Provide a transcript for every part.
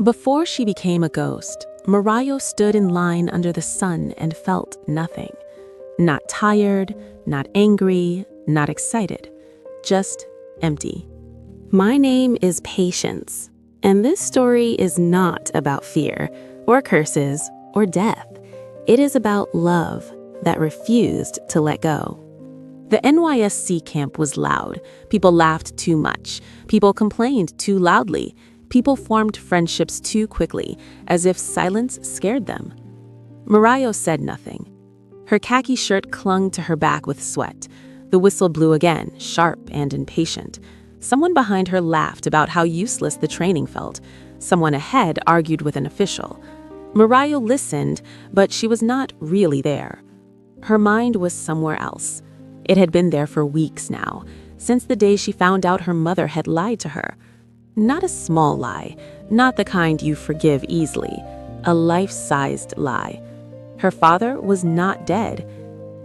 Before she became a ghost, Morayo stood in line under the sun and felt nothing. Not tired, not angry, not excited. Just empty. My name is Patience, and this story is not about fear, or curses, or death. It is about love that refused to let go. The NYSC camp was loud. People laughed too much. People complained too loudly. People formed friendships too quickly, as if silence scared them. Morayo said nothing. Her khaki shirt clung to her back with sweat. The whistle blew again, sharp and impatient. Someone behind her laughed about how useless the training felt. Someone ahead argued with an official. Morayo listened, but she was not really there. Her mind was somewhere else. It had been there for weeks now, since the day she found out her mother had lied to her. Not a small lie, not the kind you forgive easily, a life-sized lie. Her father was not dead.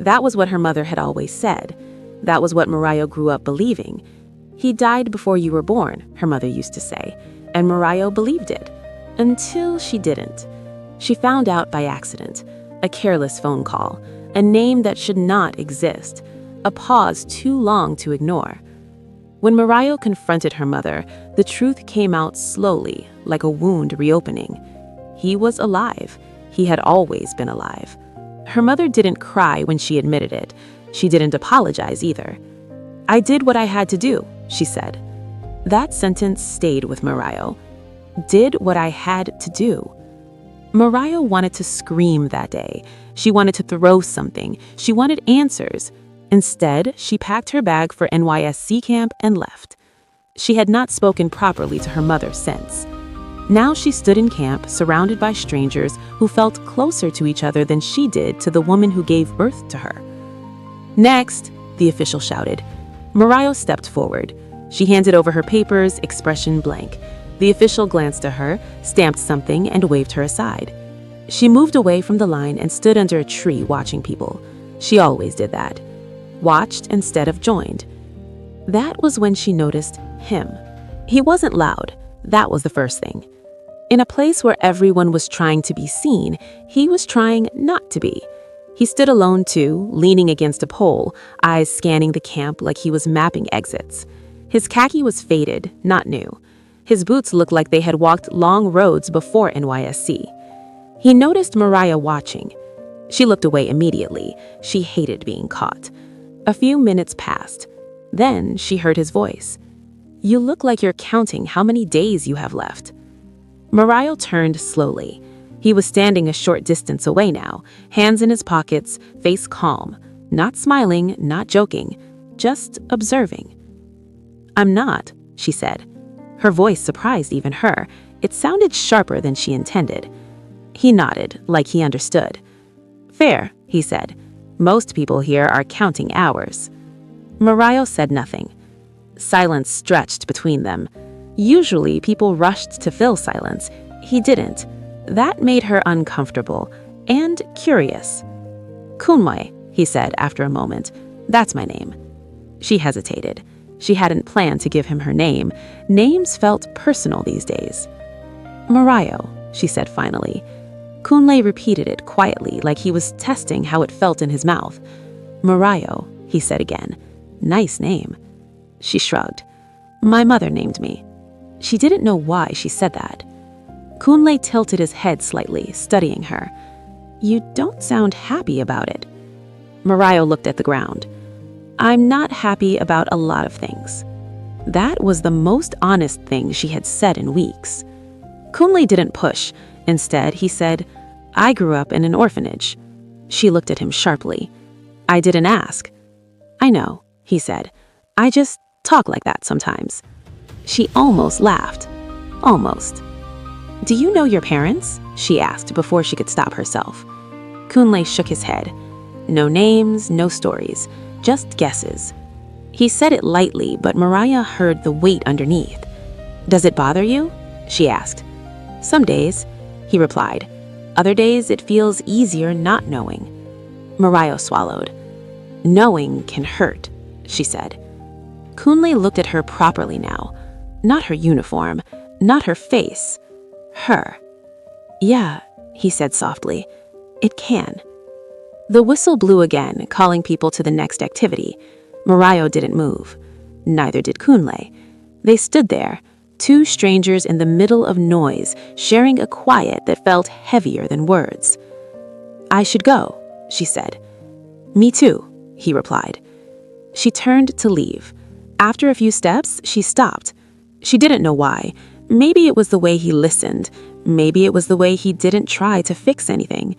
That was what her mother had always said. That was what Morayo grew up believing. He died before you were born, her mother used to say, and Morayo believed it. Until she didn't. She found out by accident, a careless phone call, a name that should not exist, a pause too long to ignore. When Morayo confronted her mother, the truth came out slowly, like a wound reopening. He was alive. He had always been alive. Her mother didn't cry when she admitted it. She didn't apologize either. "I did what I had to do," she said. That sentence stayed with Morayo. Did what I had to do. Morayo wanted to scream that day. She wanted to throw something. She wanted answers. Instead, she packed her bag for NYSC camp and left. She had not spoken properly to her mother since. Now she stood in camp, surrounded by strangers who felt closer to each other than she did to the woman who gave birth to her. "Next," the official shouted. Morayo stepped forward. She handed over her papers, expression blank. The official glanced at her, stamped something, and waved her aside. She moved away from the line and stood under a tree watching people. She always did that. Watched instead of joined. That was when she noticed him. He wasn't loud. That was the first thing. In a place where everyone was trying to be seen, he was trying not to be. He stood alone too, leaning against a pole, eyes scanning the camp like he was mapping exits. His khaki was faded, not new. His boots looked like they had walked long roads before NYSC. He noticed Morayo watching. She looked away immediately. She hated being caught. A few minutes passed. Then she heard his voice. "You look like you're counting how many days you have left." Morayo turned slowly. He was standing a short distance away now, hands in his pockets, face calm, not smiling, not joking, just observing. "I'm not," she said. Her voice surprised even her. It sounded sharper than she intended. He nodded, like he understood. "Fair," he said. "Most people here are counting hours." Morayo said nothing. Silence stretched between them. Usually, people rushed to fill silence. He didn't. That made her uncomfortable and curious. "Kunle," he said after a moment. "That's my name." She hesitated. She hadn't planned to give him her name. Names felt personal these days. "Morayo," she said finally. Kunle repeated it quietly, like he was testing how it felt in his mouth. "Morayo," he said again. "Nice name." She shrugged. "My mother named me." She didn't know why she said that. Kunle tilted his head slightly, studying her. "You don't sound happy about it." Morayo looked at the ground. "I'm not happy about a lot of things." That was the most honest thing she had said in weeks. Kunle didn't push. Instead, he said, "I grew up in an orphanage." She looked at him sharply. "I didn't ask." "I know," he said. "I just talk like that sometimes." She almost laughed. Almost. "Do you know your parents?" she asked before she could stop herself. Kunle shook his head. No names, no stories, just guesses. He said it lightly, but Morayo heard the weight underneath. "Does it bother you?" she asked. "Some days," he replied. "Other days it feels easier not knowing." Morayo swallowed. "Knowing can hurt," she said. Kunle looked at her properly now. Not her uniform, not her face. Her. Yeah, he said softly. It can. The whistle blew again, calling people to the next activity. Morayo didn't move. Neither did Kunle. They stood there, two strangers in the middle of noise, sharing a quiet that felt heavier than words. I should go, she said. Me too, he replied. She turned to leave. After a few steps, she stopped. She didn't know why. Maybe it was the way he listened. Maybe it was the way he didn't try to fix anything.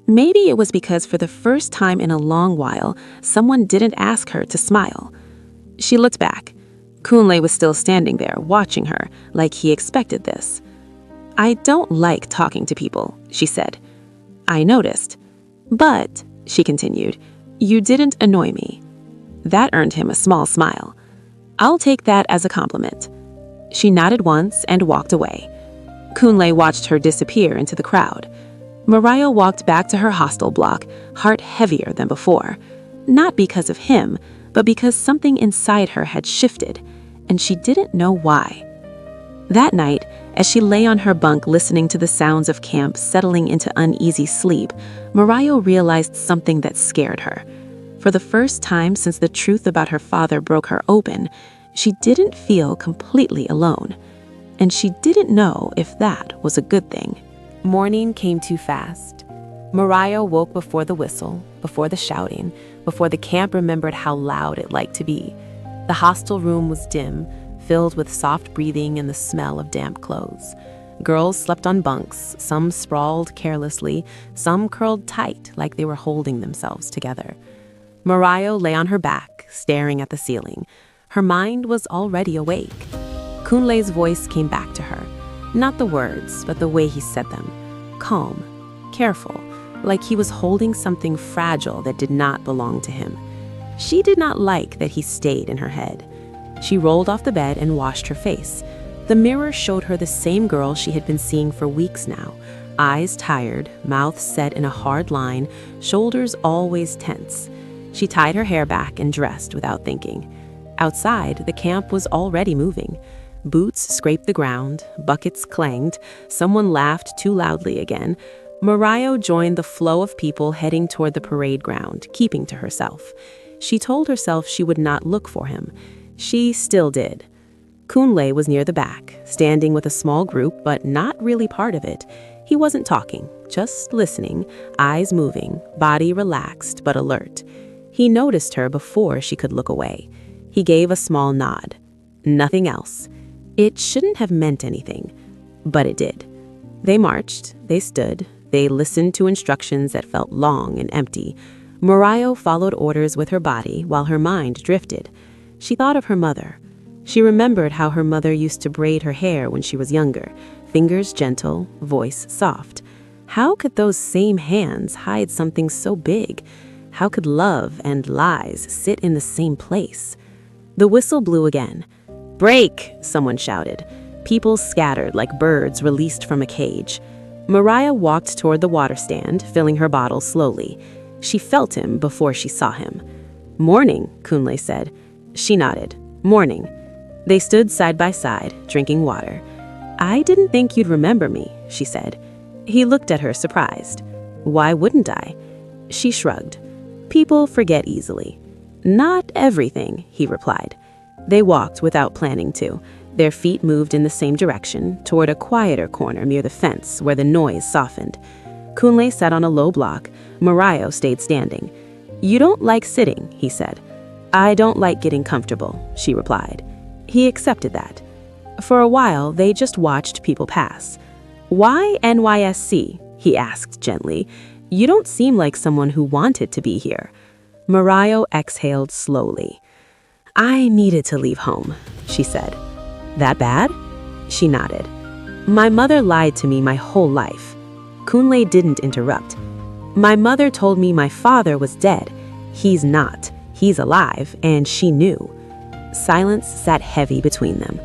Maybe it was because for the first time in a long while, someone didn't ask her to smile. She looked back. Kunle was still standing there, watching her, like he expected this. I don't like talking to people, she said. I noticed. But, she continued, you didn't annoy me. That earned him a small smile. I'll take that as a compliment. She nodded once and walked away. Kunle watched her disappear into the crowd. Morayo walked back to her hostel block, heart heavier than before. Not because of him, but because something inside her had shifted, and she didn't know why. That night, as she lay on her bunk listening to the sounds of camp settling into uneasy sleep, Morayo realized something that scared her. For the first time since the truth about her father broke her open, she didn't feel completely alone. And she didn't know if that was a good thing. Morning came too fast. Morayo woke before the whistle, before the shouting, before the camp remembered how loud it liked to be. The hostel room was dim, filled with soft breathing and the smell of damp clothes. Girls slept on bunks, some sprawled carelessly, some curled tight like they were holding themselves together. Morayo lay on her back, staring at the ceiling. Her mind was already awake. Kunle's voice came back to her. Not the words, but the way he said them. Calm, careful, like he was holding something fragile that did not belong to him. She did not like that he stayed in her head. She rolled off the bed and washed her face. The mirror showed her the same girl she had been seeing for weeks now. Eyes tired, mouth set in a hard line, shoulders always tense. She tied her hair back and dressed without thinking. Outside, the camp was already moving. Boots scraped the ground, buckets clanged, someone laughed too loudly again. Morayo joined the flow of people heading toward the parade ground, keeping to herself. She told herself she would not look for him. She still did. Kunle was near the back, standing with a small group, but not really part of it. He wasn't talking, just listening, eyes moving, body relaxed but alert. He noticed her before she could look away. He gave a small nod. Nothing else. It shouldn't have meant anything, but it did. They marched, they stood, they listened to instructions that felt long and empty. Morayo followed orders with her body while her mind drifted. She thought of her mother. She remembered how her mother used to braid her hair when she was younger, fingers gentle, voice soft. How could those same hands hide something so big? How could love and lies sit in the same place? The whistle blew again. "Break!" someone shouted. People scattered like birds released from a cage. Morayo walked toward the water stand, filling her bottle slowly. She felt him before she saw him. "Morning," Kunle said. She nodded. "Morning." They stood side by side, drinking water. "I didn't think you'd remember me," she said. He looked at her surprised. "Why wouldn't I?" She shrugged. "People forget easily." "Not everything," he replied. They walked without planning to. Their feet moved in the same direction, toward a quieter corner near the fence where the noise softened. Kunle sat on a low block. Morayo stayed standing. "You don't like sitting," he said. "I don't like getting comfortable," she replied. He accepted that. For a while, they just watched people pass. "Why NYSC?" he asked gently. "You don't seem like someone who wanted to be here." Morayo exhaled slowly. "I needed to leave home," she said. "That bad?" She nodded. "My mother lied to me my whole life." Kunle didn't interrupt. "My mother told me my father was dead. He's not. He's alive, and she knew." Silence sat heavy between them.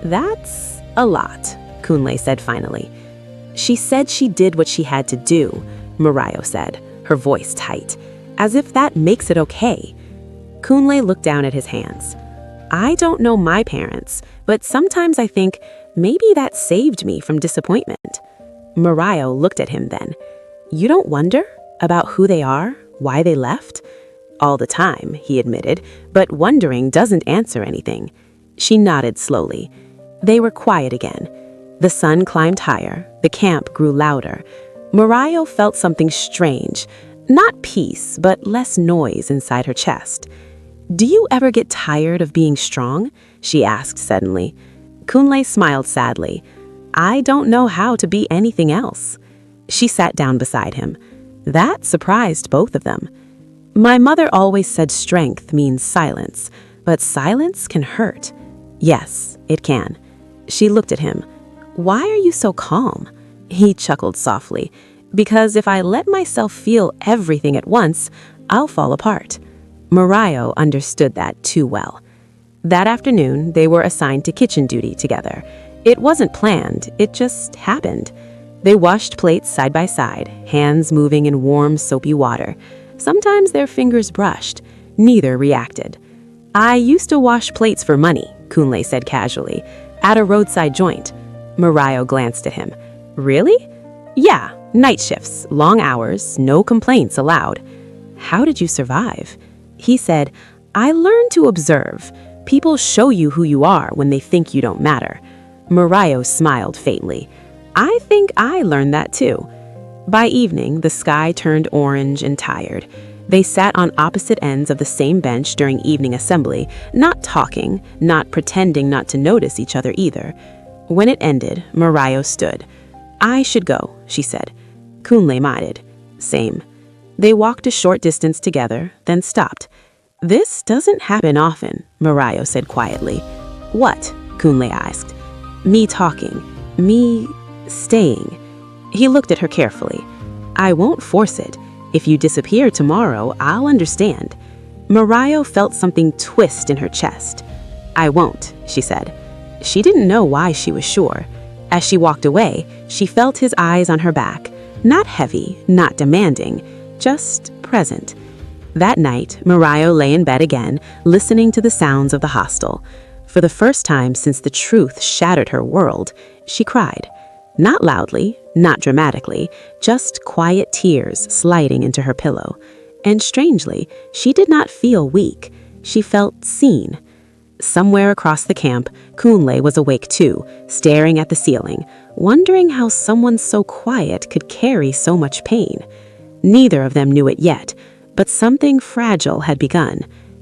"That's a lot," Kunle said finally. "She said she did what she had to do," Morayo said, her voice tight, as if that makes it okay. Kunle looked down at his hands. "I don't know my parents, but sometimes I think Maybe that saved me from disappointment. Morayo looked at him then. You don't wonder about who they are, why they left? All the time, he admitted, but wondering doesn't answer anything. She nodded slowly. They were quiet again. The sun climbed higher, the camp grew louder. Morayo felt something strange, not peace, but less noise inside her chest. Do you ever get tired of being strong? She asked suddenly. Kunle smiled sadly. I don't know how to be anything else. She sat down beside him. That surprised both of them. My mother always said strength means silence, but silence can hurt. Yes, it can. She looked at him. Why are you so calm? He chuckled softly. Because if I let myself feel everything at once, I'll fall apart. Morayo understood that too well. That afternoon, they were assigned to kitchen duty together. It wasn't planned, it just happened. They washed plates side by side, hands moving in warm, soapy water. Sometimes their fingers brushed. Neither reacted. I used to wash plates for money, Kunle said casually, at a roadside joint. Morayo glanced at him. Really? Yeah, night shifts, long hours, no complaints allowed. How did you survive? He said, I learned to observe. People show you who you are when they think you don't matter. Morayo smiled faintly. I think I learned that too. By evening, the sky turned orange and tired. They sat on opposite ends of the same bench during evening assembly, not talking, not pretending not to notice each other either. When it ended, Morayo stood. I should go, she said. Kunle nodded. Same. They walked a short distance together, then stopped. This doesn't happen often, Morayo said quietly. What? Kunle asked. Me talking. Me staying. He looked at her carefully. I won't force it. If you disappear tomorrow, I'll understand. Morayo felt something twist in her chest. I won't, she said. She didn't know why she was sure. As she walked away, she felt his eyes on her back. Not heavy, not demanding, just present. That night, Morayo lay in bed again, listening to the sounds of the hostel. For the first time since the truth shattered her world, she cried. Not loudly, not dramatically, just quiet tears sliding into her pillow. And strangely, she did not feel weak. She felt seen. Somewhere across the camp, Kunle was awake too, staring at the ceiling, wondering how someone so quiet could carry so much pain. Neither of them knew it yet, but something fragile had begun,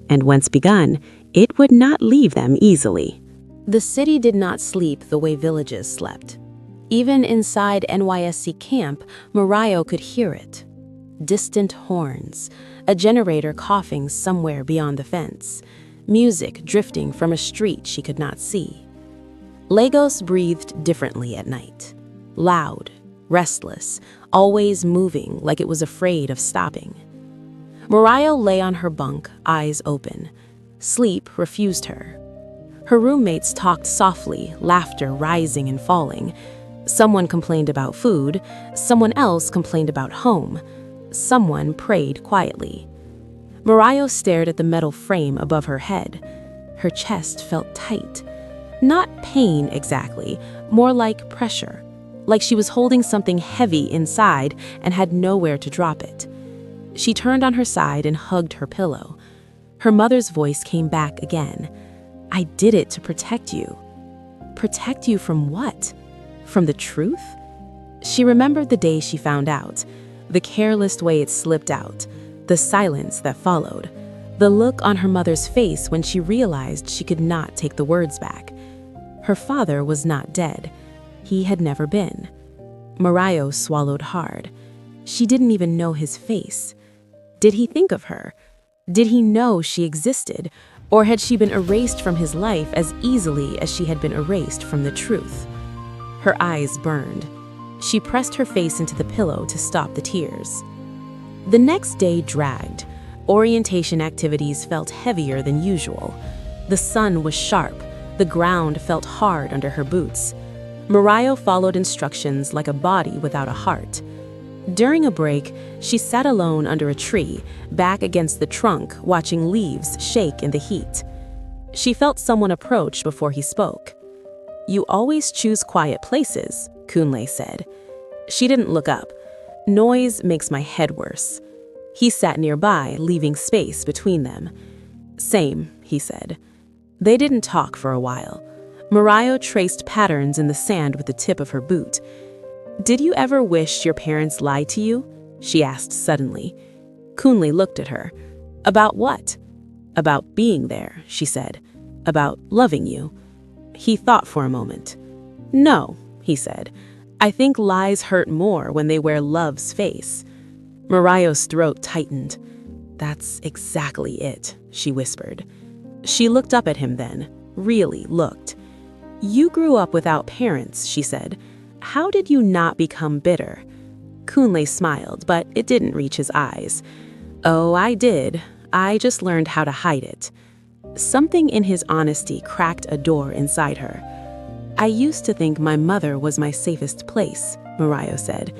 and once begun, it would not leave them easily. The city did not sleep the way villages slept. Even inside NYSC camp, Morayo could hear it. Distant horns, a generator coughing somewhere beyond the fence, music drifting from a street she could not see. Lagos breathed differently at night. Loud, restless, always moving like it was afraid of stopping. Morayo lay on her bunk, eyes open. Sleep refused her. Her roommates talked softly, laughter rising and falling. Someone complained about food, someone else complained about home. Someone prayed quietly. Morayo stared at the metal frame above her head. Her chest felt tight. Not pain exactly, more like pressure. Like she was holding something heavy inside and had nowhere to drop it. She turned on her side and hugged her pillow. Her mother's voice came back again. I did it to protect you. Protect you from what? From the truth? She remembered the day she found out, the careless way it slipped out, the silence that followed, the look on her mother's face when she realized she could not take the words back. Her father was not dead. He had never been. Morayo swallowed hard. She didn't even know his face. Did he think of her? Did he know she existed, or had she been erased from his life as easily as she had been erased from the truth? Her eyes burned. She pressed her face into the pillow to stop the tears. The next day dragged. Orientation activities felt heavier than usual. The sun was sharp. The ground felt hard under her boots. Morayo followed instructions like a body without a heart. During a break, she sat alone under a tree, back against the trunk, watching leaves shake in the heat. She felt someone approach before he spoke. You always choose quiet places, Kunle said. She didn't look up. Noise makes my head worse. He sat nearby, leaving space between them. Same, he said. They didn't talk for a while. Morayo traced patterns in the sand with the tip of her boot. Did you ever wish your parents lied to you? She asked suddenly. Kunle looked at her. About what? About being there, she said. About loving you. He thought for a moment. No, he said. I think lies hurt more when they wear love's face. Morayo's throat tightened. That's exactly it, she whispered. She looked up at him then, really looked. You grew up without parents, she said. How did you not become bitter? Kunle smiled, but it didn't reach his eyes. Oh, I did. I just learned how to hide it. Something in his honesty cracked a door inside her. I used to think my mother was my safest place, Morayo said.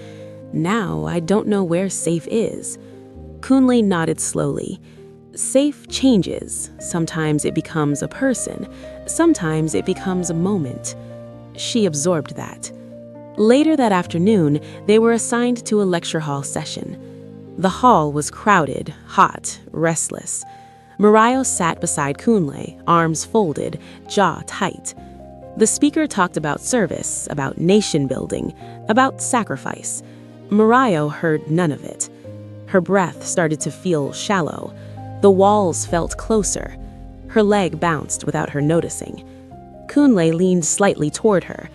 Now I don't know where safe is. Kunle nodded slowly. Safe changes. Sometimes it becomes a person. Sometimes it becomes a moment. She absorbed that. Later that afternoon, they were assigned to a lecture hall session. The hall was crowded, hot, restless. Morayo sat beside Kunle, arms folded, jaw tight. The speaker talked about service, about nation building, about sacrifice. Morayo heard none of it. Her breath started to feel shallow. The walls felt closer. Her leg bounced without her noticing. Kunle leaned slightly toward her.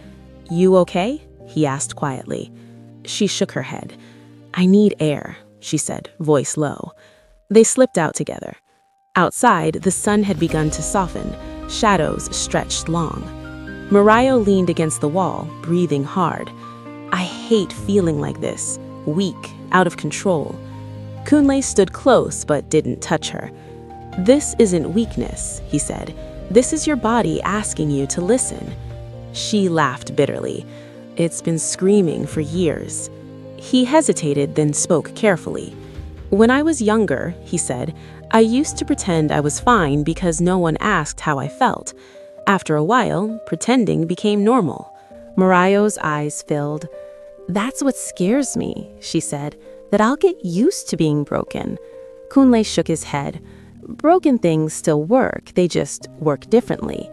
You okay? He asked quietly. She shook her head. I need air, she said, voice low. They slipped out together. Outside, the sun had begun to soften. Shadows stretched long. Morayo leaned against the wall, breathing hard. I hate feeling like this, weak, out of control. Kunle stood close but didn't touch her. This isn't weakness, he said. This is your body asking you to listen. She laughed bitterly. It's been screaming for years. He hesitated, then spoke carefully. When I was younger, he said, I used to pretend I was fine because no one asked how I felt. After a while, pretending became normal. Morayo's eyes filled. That's what scares me, she said, that I'll get used to being broken. Kunle shook his head. Broken things still work, they just work differently.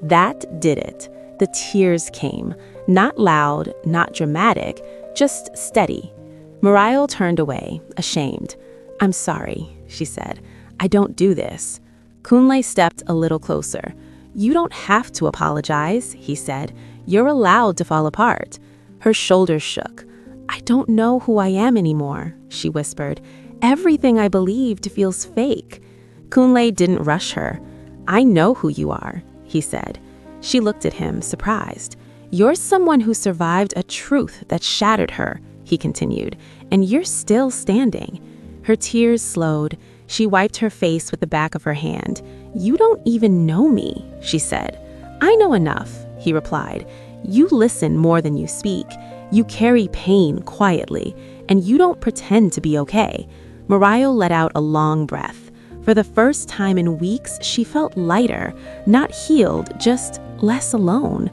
That did it. The tears came. Not loud, not dramatic, just steady. Morayo turned away, ashamed. I'm sorry, she said. I don't do this. Kunle stepped a little closer. You don't have to apologize, he said. You're allowed to fall apart. Her shoulders shook. I don't know who I am anymore, she whispered. Everything I believed feels fake. Kunle didn't rush her. I know who you are, he said. She looked at him, surprised. You're someone who survived a truth that shattered her, he continued, and you're still standing. Her tears slowed. She wiped her face with the back of her hand. You don't even know me, she said. I know enough, he replied. You listen more than you speak. You carry pain quietly, and you don't pretend to be okay. Morayo let out a long breath. For the first time in weeks, she felt lighter, not healed, just less alone.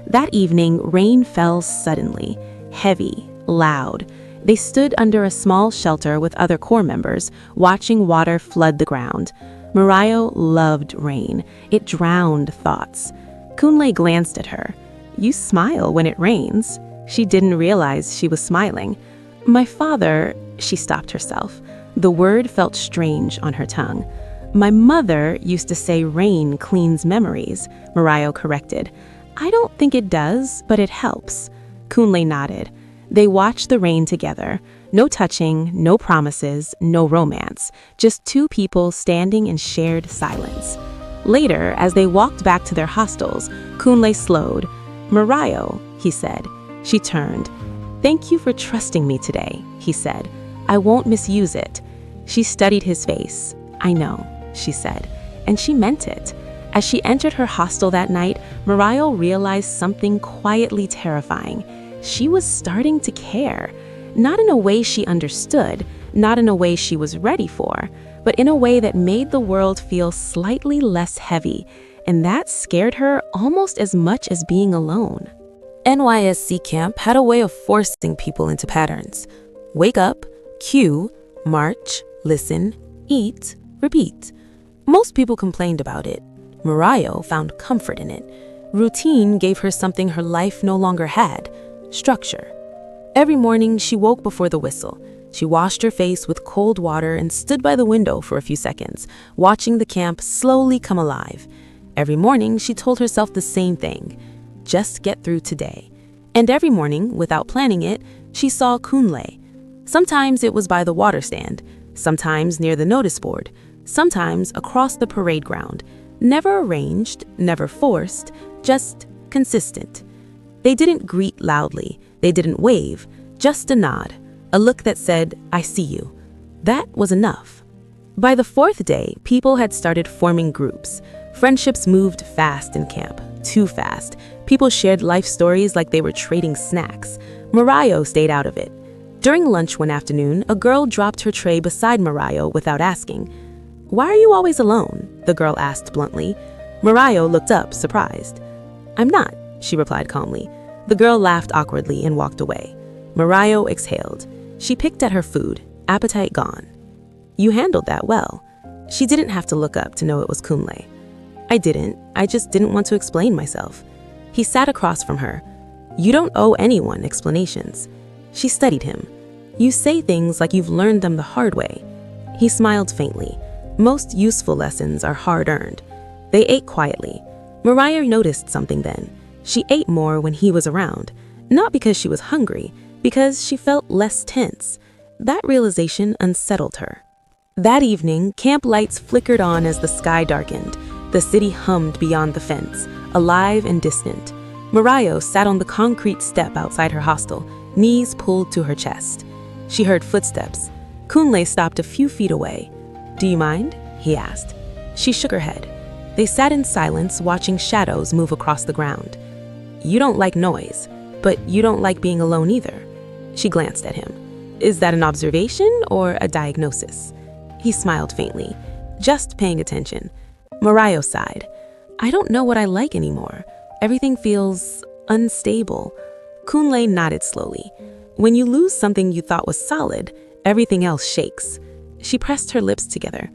That evening, rain fell suddenly, heavy, loud. They stood under a small shelter with other corps members, watching water flood the ground. Morayo loved rain. It drowned thoughts. Kunle glanced at her. You smile when it rains. She didn't realize she was smiling. My father, she stopped herself. The word felt strange on her tongue. My mother used to say rain cleans memories, Morayo corrected. I don't think it does, but it helps. Kunle nodded. They watched the rain together. No touching, no promises, no romance. Just two people standing in shared silence. Later, as they walked back to their hostels, Kunle slowed. Morayo, he said. She turned. Thank you for trusting me today, he said. I won't misuse it. She studied his face. I know, she said, and she meant it. As she entered her hostel that night, Morayo realized something quietly terrifying. She was starting to care. Not in a way she understood, not in a way she was ready for, but in a way that made the world feel slightly less heavy, and that scared her almost as much as being alone. NYSC camp had a way of forcing people into patterns. Wake up, cue, march, listen, eat, repeat. Most people complained about it. Morayo found comfort in it. Routine gave her something her life no longer had: structure. Every morning, she woke before the whistle. She washed her face with cold water and stood by the window for a few seconds, watching the camp slowly come alive. Every morning, she told herself the same thing: just get through today. And every morning, without planning it, she saw Kunle. Sometimes it was by the water stand, sometimes near the notice board, sometimes across the parade ground. Never arranged, never forced, just consistent. They didn't greet loudly, they didn't wave, just a nod, a look that said, "I see you." That was enough. By the fourth day, people had started forming groups. Friendships moved fast in camp, too fast. People shared life stories like they were trading snacks. Morayo stayed out of it. During lunch one afternoon, a girl dropped her tray beside Morayo without asking. "Why are you always alone?" the girl asked bluntly. Morayo looked up, surprised. "I'm not," she replied calmly. The girl laughed awkwardly and walked away. Morayo exhaled. She picked at her food, appetite gone. "You handled that well." She didn't have to look up to know it was Kunle. "I didn't. I just didn't want to explain myself." He sat across from her. "You don't owe anyone explanations." She studied him. "You say things like you've learned them the hard way." He smiled faintly. Most useful lessons are hard-earned. They ate quietly. Morayo noticed something then. She ate more when he was around, not because she was hungry, because she felt less tense. That realization unsettled her. That evening, camp lights flickered on as the sky darkened. The city hummed beyond the fence, alive and distant. Morayo sat on the concrete step outside her hostel, knees pulled to her chest. She heard footsteps. Kunle stopped a few feet away. "Do you mind?" he asked. She shook her head. They sat in silence, watching shadows move across the ground. "You don't like noise, but you don't like being alone either." She glanced at him. "Is that an observation or a diagnosis?" He smiled faintly. "Just paying attention." Morayo sighed. "I don't know what I like anymore. Everything feels unstable." Kunle nodded slowly. "When you lose something you thought was solid, everything else shakes." She pressed her lips together.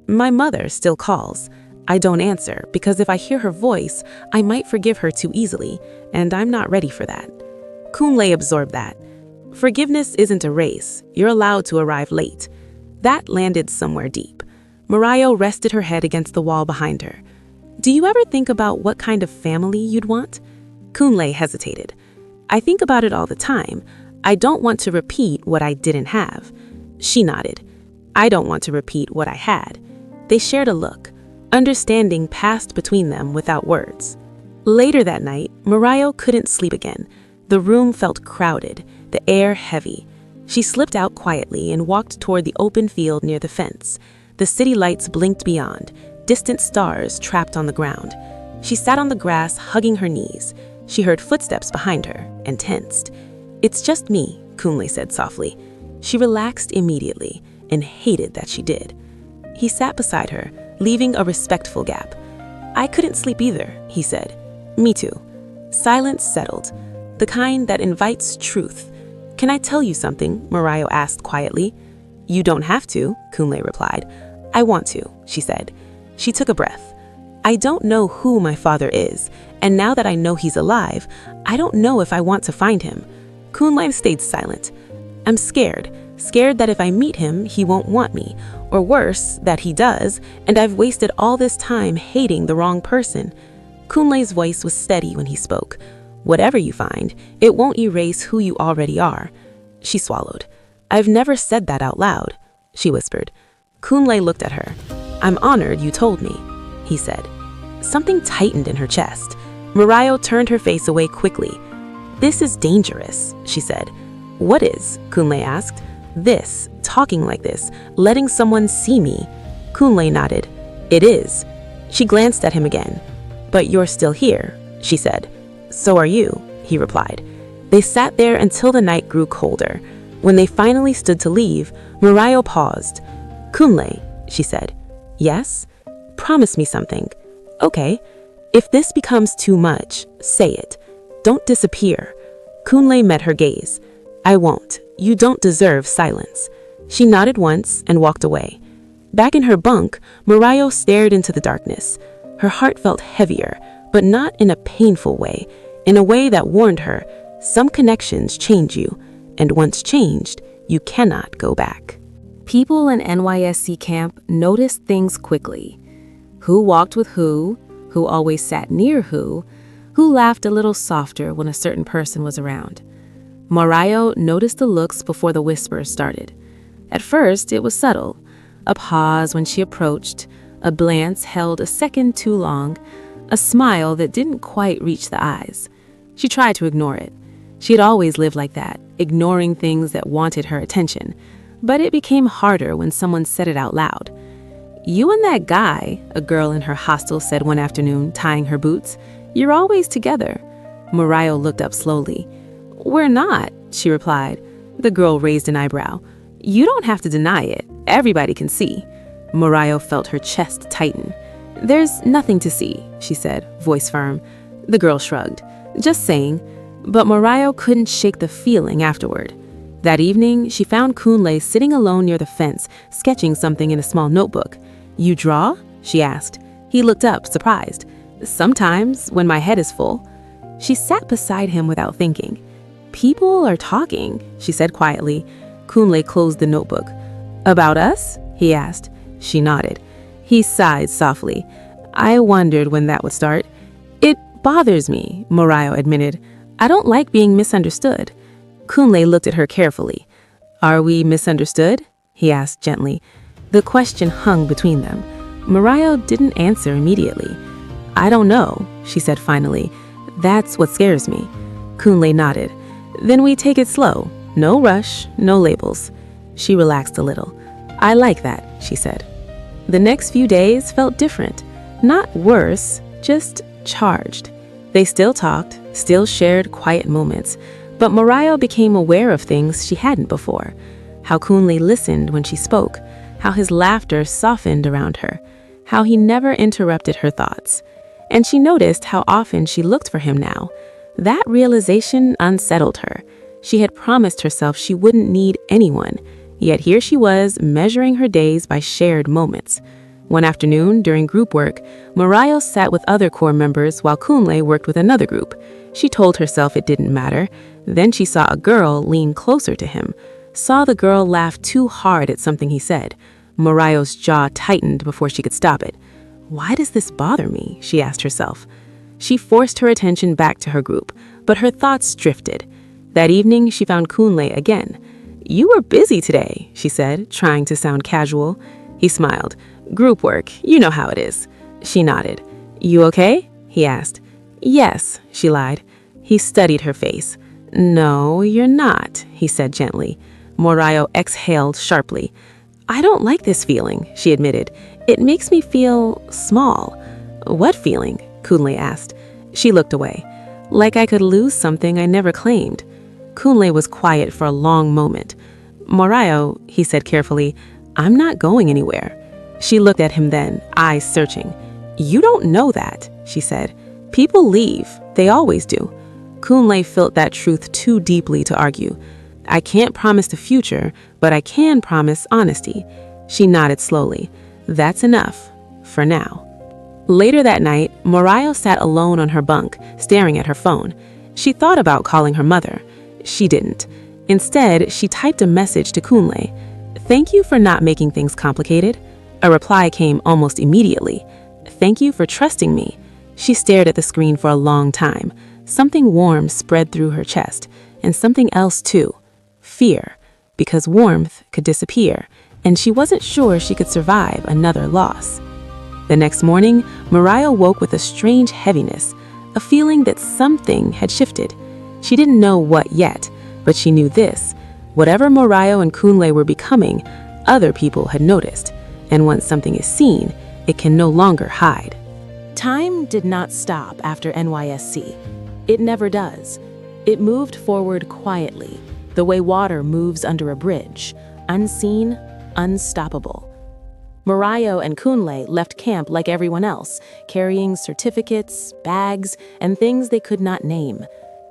"My mother still calls. I don't answer because if I hear her voice, I might forgive her too easily, and I'm not ready for that." Kunle absorbed that. "Forgiveness isn't a race. You're allowed to arrive late." That landed somewhere deep. Morayo rested her head against the wall behind her. "Do you ever think about what kind of family you'd want?" Kunle hesitated. "I think about it all the time. I don't want to repeat what I didn't have." She nodded. "I don't want to repeat what I had." They shared a look. Understanding passed between them without words. Later that night, Morayo couldn't sleep again. The room felt crowded, the air heavy. She slipped out quietly and walked toward the open field near the fence. The city lights blinked beyond, distant stars trapped on the ground. She sat on the grass, hugging her knees. She heard footsteps behind her and tensed. "It's just me," Kunle said softly. She relaxed immediately and hated that she did. He sat beside her, leaving a respectful gap. "I couldn't sleep either," he said. "Me too." Silence settled, the kind that invites truth. "Can I tell you something?" Morayo asked quietly. "You don't have to," Kunle replied. "I want to," she said. She took a breath. "I don't know who my father is, and now that I know he's alive, I don't know if I want to find him." Kunle stayed silent. "I'm scared that if I meet him, he won't want me, or worse, that he does, and I've wasted all this time hating the wrong person." Kunle's voice was steady when he spoke. "Whatever you find, it won't erase who you already are." She swallowed. "I've never said that out loud," she whispered. Kunle looked at her. "I'm honored you told me," he said. Something tightened in her chest. Morayo turned her face away quickly. "This is dangerous," she said. "What is?" Kunle asked. "This, talking like this, letting someone see me." Kunle nodded. "It is." She glanced at him again. "But you're still here," she said. "So are you," he replied. They sat there until the night grew colder. When they finally stood to leave, Morayo paused. "Kunle," she said. "Yes?" "Promise me something." "Okay." If this becomes too much, say it. Don't disappear. Kunle met her gaze. I won't. You don't deserve silence. She nodded once and walked away. Back in her bunk, Morayo stared into the darkness. Her heart felt heavier, but not in a painful way, in a way that warned her, some connections change you, and once changed, you cannot go back. People in NYSC camp noticed things quickly. Who walked with who always sat near who laughed a little softer when a certain person was around. Morayo noticed the looks before the whispers started. At first, it was subtle. A pause when she approached, a glance held a second too long, a smile that didn't quite reach the eyes. She tried to ignore it. She had always lived like that, ignoring things that wanted her attention. But it became harder when someone said it out loud. You and that guy, a girl in her hostel said one afternoon, tying her boots, you're always together. Morayo looked up slowly. We're not, she replied. The girl raised an eyebrow. You don't have to deny it. Everybody can see. Morayo felt her chest tighten. There's nothing to see, she said, voice firm. The girl shrugged. Just saying. But Morayo couldn't shake the feeling afterward. That evening, she found Kunle sitting alone near the fence, sketching something in a small notebook. You draw? She asked. He looked up, surprised. Sometimes, when my head is full. She sat beside him without thinking. People are talking, she said quietly. Kunle closed the notebook. About us? He asked. She nodded. He sighed softly. I wondered when that would start. It bothers me, Morayo admitted. I don't like being misunderstood. Kunle looked at her carefully. Are we misunderstood? He asked gently. The question hung between them. Morayo didn't answer immediately. I don't know, she said finally. That's what scares me. Kunle nodded. Then we take it slow. No rush, no labels. She relaxed a little. I like that, she said. The next few days felt different. Not worse, just charged. They still talked, still shared quiet moments, but Morayo became aware of things she hadn't before. How Kunle listened when she spoke, how his laughter softened around her, how he never interrupted her thoughts. And she noticed how often she looked for him now. That realization unsettled her. She had promised herself she wouldn't need anyone, yet here she was measuring her days by shared moments. One afternoon, during group work, Morayo sat with other core members while Kunle worked with another group. She told herself it didn't matter. Then she saw a girl lean closer to him, saw the girl laugh too hard at something he said. Morayo's jaw tightened before she could stop it. Why does this bother me? She asked herself. She forced her attention back to her group, but her thoughts drifted. That evening, she found Kunle again. You were busy today, she said, trying to sound casual. He smiled. Group work, you know how it is. She nodded. You okay? He asked. Yes, she lied. He studied her face. No, you're not, he said gently. Morayo exhaled sharply. I don't like this feeling, she admitted. It makes me feel small. What feeling? Kunle asked. She looked away. Like I could lose something I never claimed. Kunle was quiet for a long moment. Morayo, he said carefully, I'm not going anywhere. She looked at him then, eyes searching. You don't know that, she said. People leave. They always do. Kunle felt that truth too deeply to argue. I can't promise the future, but I can promise honesty. She nodded slowly. That's enough, for now. Later that night, Morayo sat alone on her bunk, staring at her phone. She thought about calling her mother. She didn't. Instead, she typed a message to Kunle. Thank you for not making things complicated. A reply came almost immediately. Thank you for trusting me. She stared at the screen for a long time. Something warm spread through her chest, and something else too. Fear, because warmth could disappear, and she wasn't sure she could survive another loss. The next morning, Morayo woke with a strange heaviness, a feeling that something had shifted. She didn't know what yet, but she knew this. Whatever Morayo and Kunle were becoming, other people had noticed. And once something is seen, it can no longer hide. Time did not stop after NYSC. It never does. It moved forward quietly, the way water moves under a bridge, unseen, unstoppable. Morayo and Kunle left camp like everyone else, carrying certificates, bags, and things they could not name.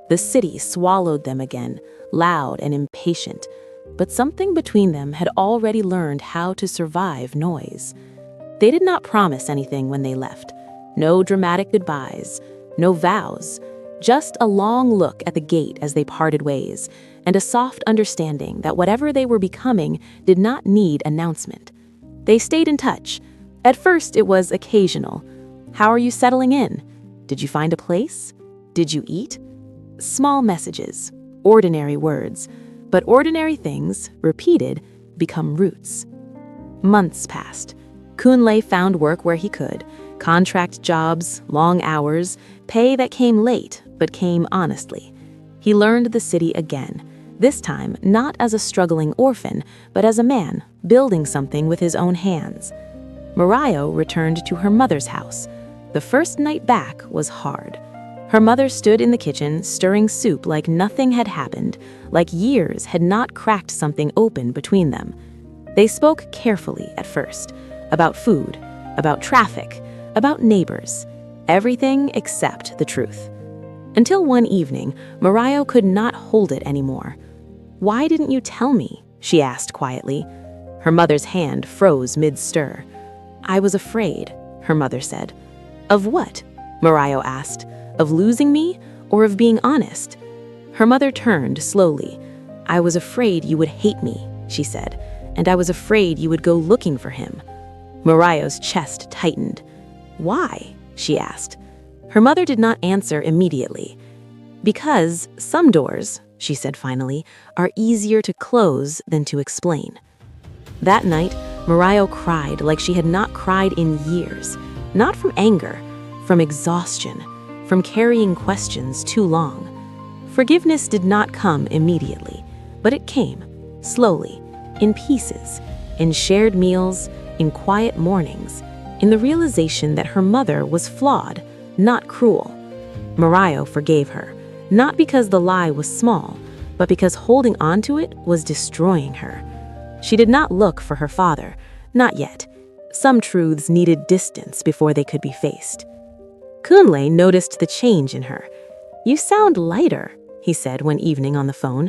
The city swallowed them again, loud and impatient. But something between them had already learned how to survive noise. They did not promise anything when they left. No dramatic goodbyes, no vows, just a long look at the gate as they parted ways, and a soft understanding that whatever they were becoming did not need announcement. They stayed in touch. At first, it was occasional. How are you settling in? Did you find a place? Did you eat? Small messages, ordinary words, but ordinary things, repeated, become roots. Months passed. Kunle found work where he could, contract jobs, long hours, pay that came late but came honestly. He learned the city again, this time not as a struggling orphan, but as a man building something with his own hands. Morayo returned to her mother's house. The first night back was hard. Her mother stood in the kitchen, stirring soup like nothing had happened, like years had not cracked something open between them. They spoke carefully at first, about food, about traffic, about neighbors, everything except the truth. Until one evening, Morayo could not hold it anymore. "Why didn't you tell me?" she asked quietly. Her mother's hand froze mid-stir. "I was afraid," her mother said. "Of what?" Morayo asked. "Of losing me, or of being honest?" Her mother turned slowly. "I was afraid you would hate me," she said, "and I was afraid you would go looking for him." Morayo's chest tightened. "Why?" she asked. Her mother did not answer immediately. "Because some doors," she said finally, "are easier to close than to explain." That night, Morayo cried like she had not cried in years. Not from anger, from exhaustion, from carrying questions too long. Forgiveness did not come immediately, but it came, slowly, in pieces, in shared meals, in quiet mornings, in the realization that her mother was flawed, not cruel. Morayo forgave her, not because the lie was small, but because holding on to it was destroying her. She did not look for her father, not yet. Some truths needed distance before they could be faced. Kunle noticed the change in her. "You sound lighter," he said one evening on the phone.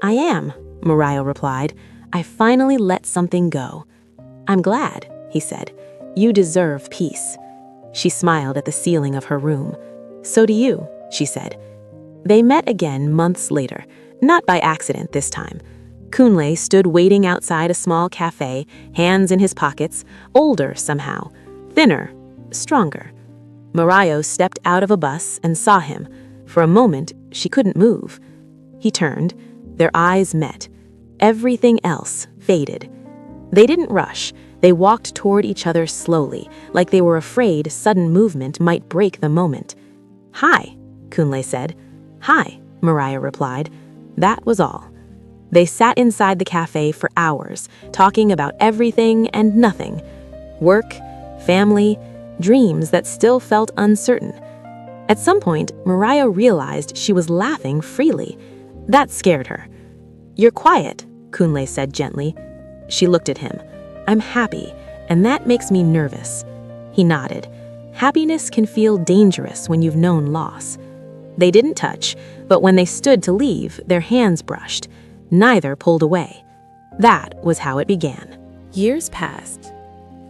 "I am," Morayo replied. "I finally let something go." "I'm glad," he said. "You deserve peace." She smiled at the ceiling of her room. "So do you," she said. They met again months later, not by accident this time. Kunle stood waiting outside a small cafe, hands in his pockets, older somehow, thinner, stronger. Morayo stepped out of a bus and saw him. For a moment, she couldn't move. He turned. Their eyes met. Everything else faded. They didn't rush. They walked toward each other slowly, like they were afraid sudden movement might break the moment. "Hi," Kunle said. "Hi," Morayo replied. That was all. They sat inside the cafe for hours, talking about everything and nothing. Work, family, dreams that still felt uncertain. At some point, Morayo realized she was laughing freely. That scared her. "You're quiet," Kunle said gently. She looked at him. "I'm happy, and that makes me nervous." He nodded. Happiness can feel dangerous when you've known loss. They didn't touch, but when they stood to leave, their hands brushed. Neither pulled away. That was how it began. Years passed.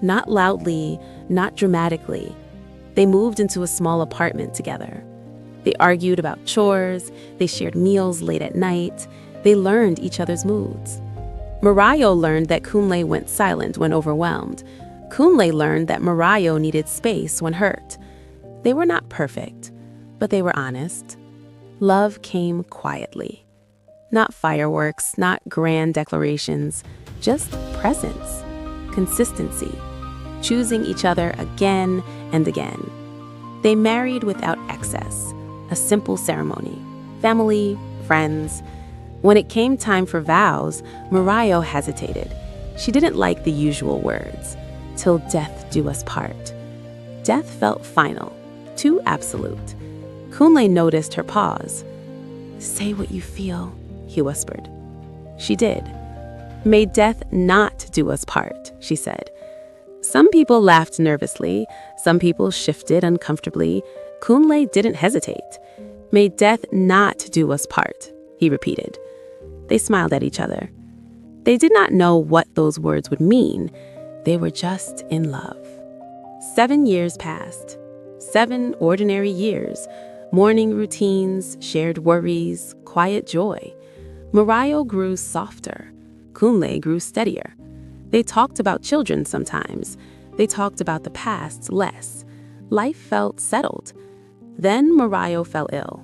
Not loudly, not dramatically. They moved into a small apartment together. They argued about chores, they shared meals late at night, they learned each other's moods. Morayo learned that Kunle went silent when overwhelmed. Kunle learned that Morayo needed space when hurt. They were not perfect, but they were honest. Love came quietly. Not fireworks, not grand declarations, just presence, consistency, choosing each other again and again. They married without excess, a simple ceremony, family, friends. When it came time for vows, Morayo hesitated. She didn't like the usual words, "till death do us part." Death felt final, too absolute. Kunle noticed her pause. "Say what you feel," he whispered. She did. "May death not do us part," she said. Some people laughed nervously, some people shifted uncomfortably. Kunle didn't hesitate. "May death not do us part," he repeated. They smiled at each other. They did not know what those words would mean. They were just in love. 7 years passed. 7 ordinary years. Morning routines, shared worries, quiet joy. Morayo grew softer. Kunle grew steadier. They talked about children sometimes. They talked about the past less. Life felt settled. Then Morayo fell ill.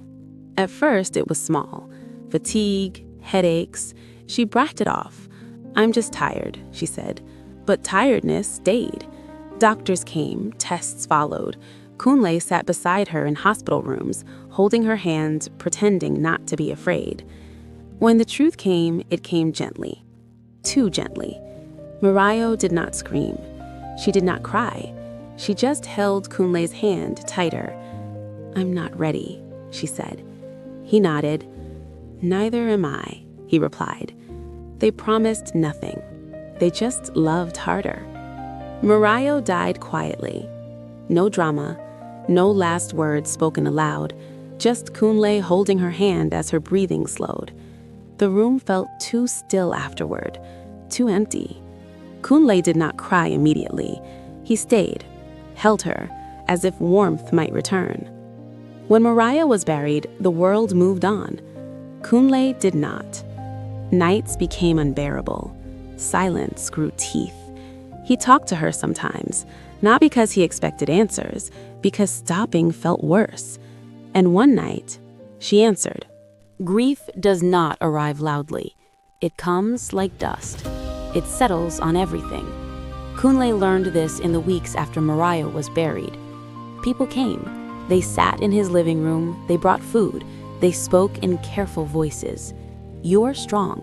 At first, it was small. Fatigue, headaches. She brushed it off. "I'm just tired," she said. But tiredness stayed. Doctors came, tests followed. Kunle sat beside her in hospital rooms, holding her hand, pretending not to be afraid. When the truth came, it came gently. Too gently. Morayo did not scream. She did not cry. She just held Kunle's hand tighter. "I'm not ready," she said. He nodded. "Neither am I," he replied. They promised nothing. They just loved harder. Morayo died quietly. No drama, no last words spoken aloud, just Kunle holding her hand as her breathing slowed. The room felt too still afterward, too empty. Kunle did not cry immediately. He stayed, held her, as if warmth might return. When Morayo was buried, the world moved on. Kunle did not. Nights became unbearable. Silence grew teeth. He talked to her sometimes, not because he expected answers, because stopping felt worse. And one night, she answered. Grief does not arrive loudly. It comes like dust. It settles on everything. Kunle learned this in the weeks after Morayo was buried. People came. They sat in his living room. They brought food. They spoke in careful voices. "You're strong.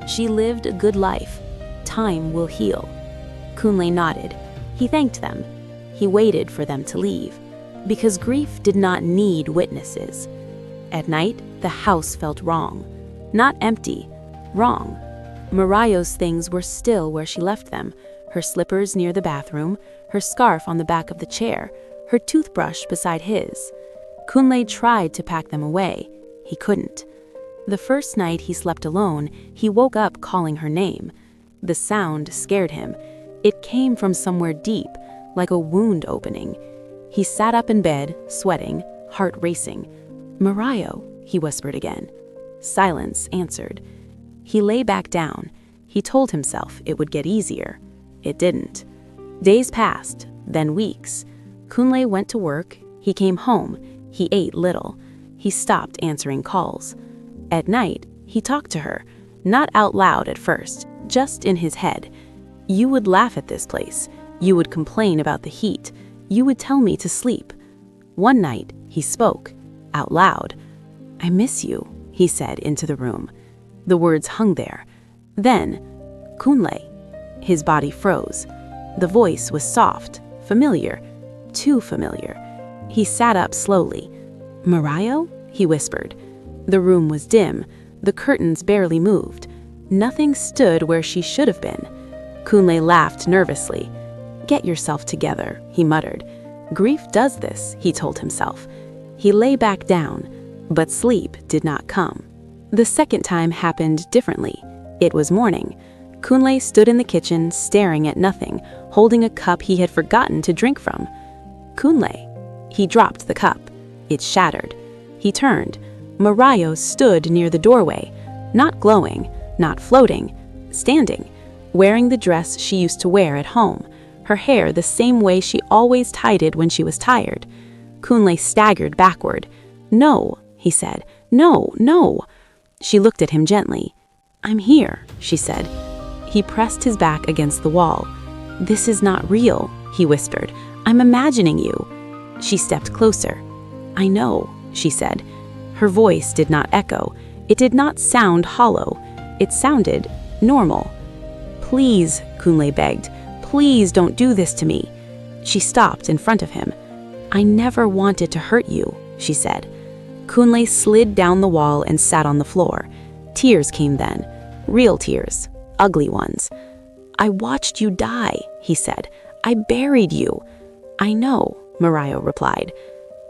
She lived a good life. Time will heal." Kunle nodded. He thanked them. He waited for them to leave, because grief did not need witnesses. At night, the house felt wrong. Not empty, wrong. Morayo's things were still where she left them, her slippers near the bathroom, her scarf on the back of the chair, her toothbrush beside his. Kunle tried to pack them away. He couldn't. The first night he slept alone, he woke up calling her name. The sound scared him. It came from somewhere deep, like a wound opening. He sat up in bed, sweating, heart racing. "Morayo," he whispered again. Silence answered. He lay back down. He told himself it would get easier. It didn't. Days passed, then weeks. Kunle went to work. He came home. He ate little. He stopped answering calls. At night, he talked to her, not out loud at first, just in his head. "You would laugh at this place. You would complain about the heat. You would tell me to sleep." One night, he spoke, out loud. "I miss you," he said into the room. The words hung there. Then, "Kunle." His body froze. The voice was soft, familiar, too familiar. He sat up slowly. "Morayo?" he whispered. The room was dim. The curtains barely moved. Nothing stood where she should have been. Kunle laughed nervously. "Get yourself together," he muttered. "Grief does this," he told himself. He lay back down, but sleep did not come. The second time happened differently. It was morning. Kunle stood in the kitchen, staring at nothing, holding a cup he had forgotten to drink from. "Kunle." He dropped the cup. It shattered. He turned. Morayo stood near the doorway, not glowing, not floating, standing, wearing the dress she used to wear at home, her hair the same way she always tied it when she was tired. Kunle staggered backward. "No," he said. "No, no." She looked at him gently. "I'm here," she said. He pressed his back against the wall. "This is not real," he whispered. "I'm imagining you." She stepped closer. "I know," she said. Her voice did not echo. It did not sound hollow. It sounded normal. "Please," Kunle begged. "Please don't do this to me." She stopped in front of him. "I never wanted to hurt you," she said. Kunle slid down the wall and sat on the floor. Tears came then. Real tears. Ugly ones. "I watched you die," he said. I buried you." "I know," Morayo replied.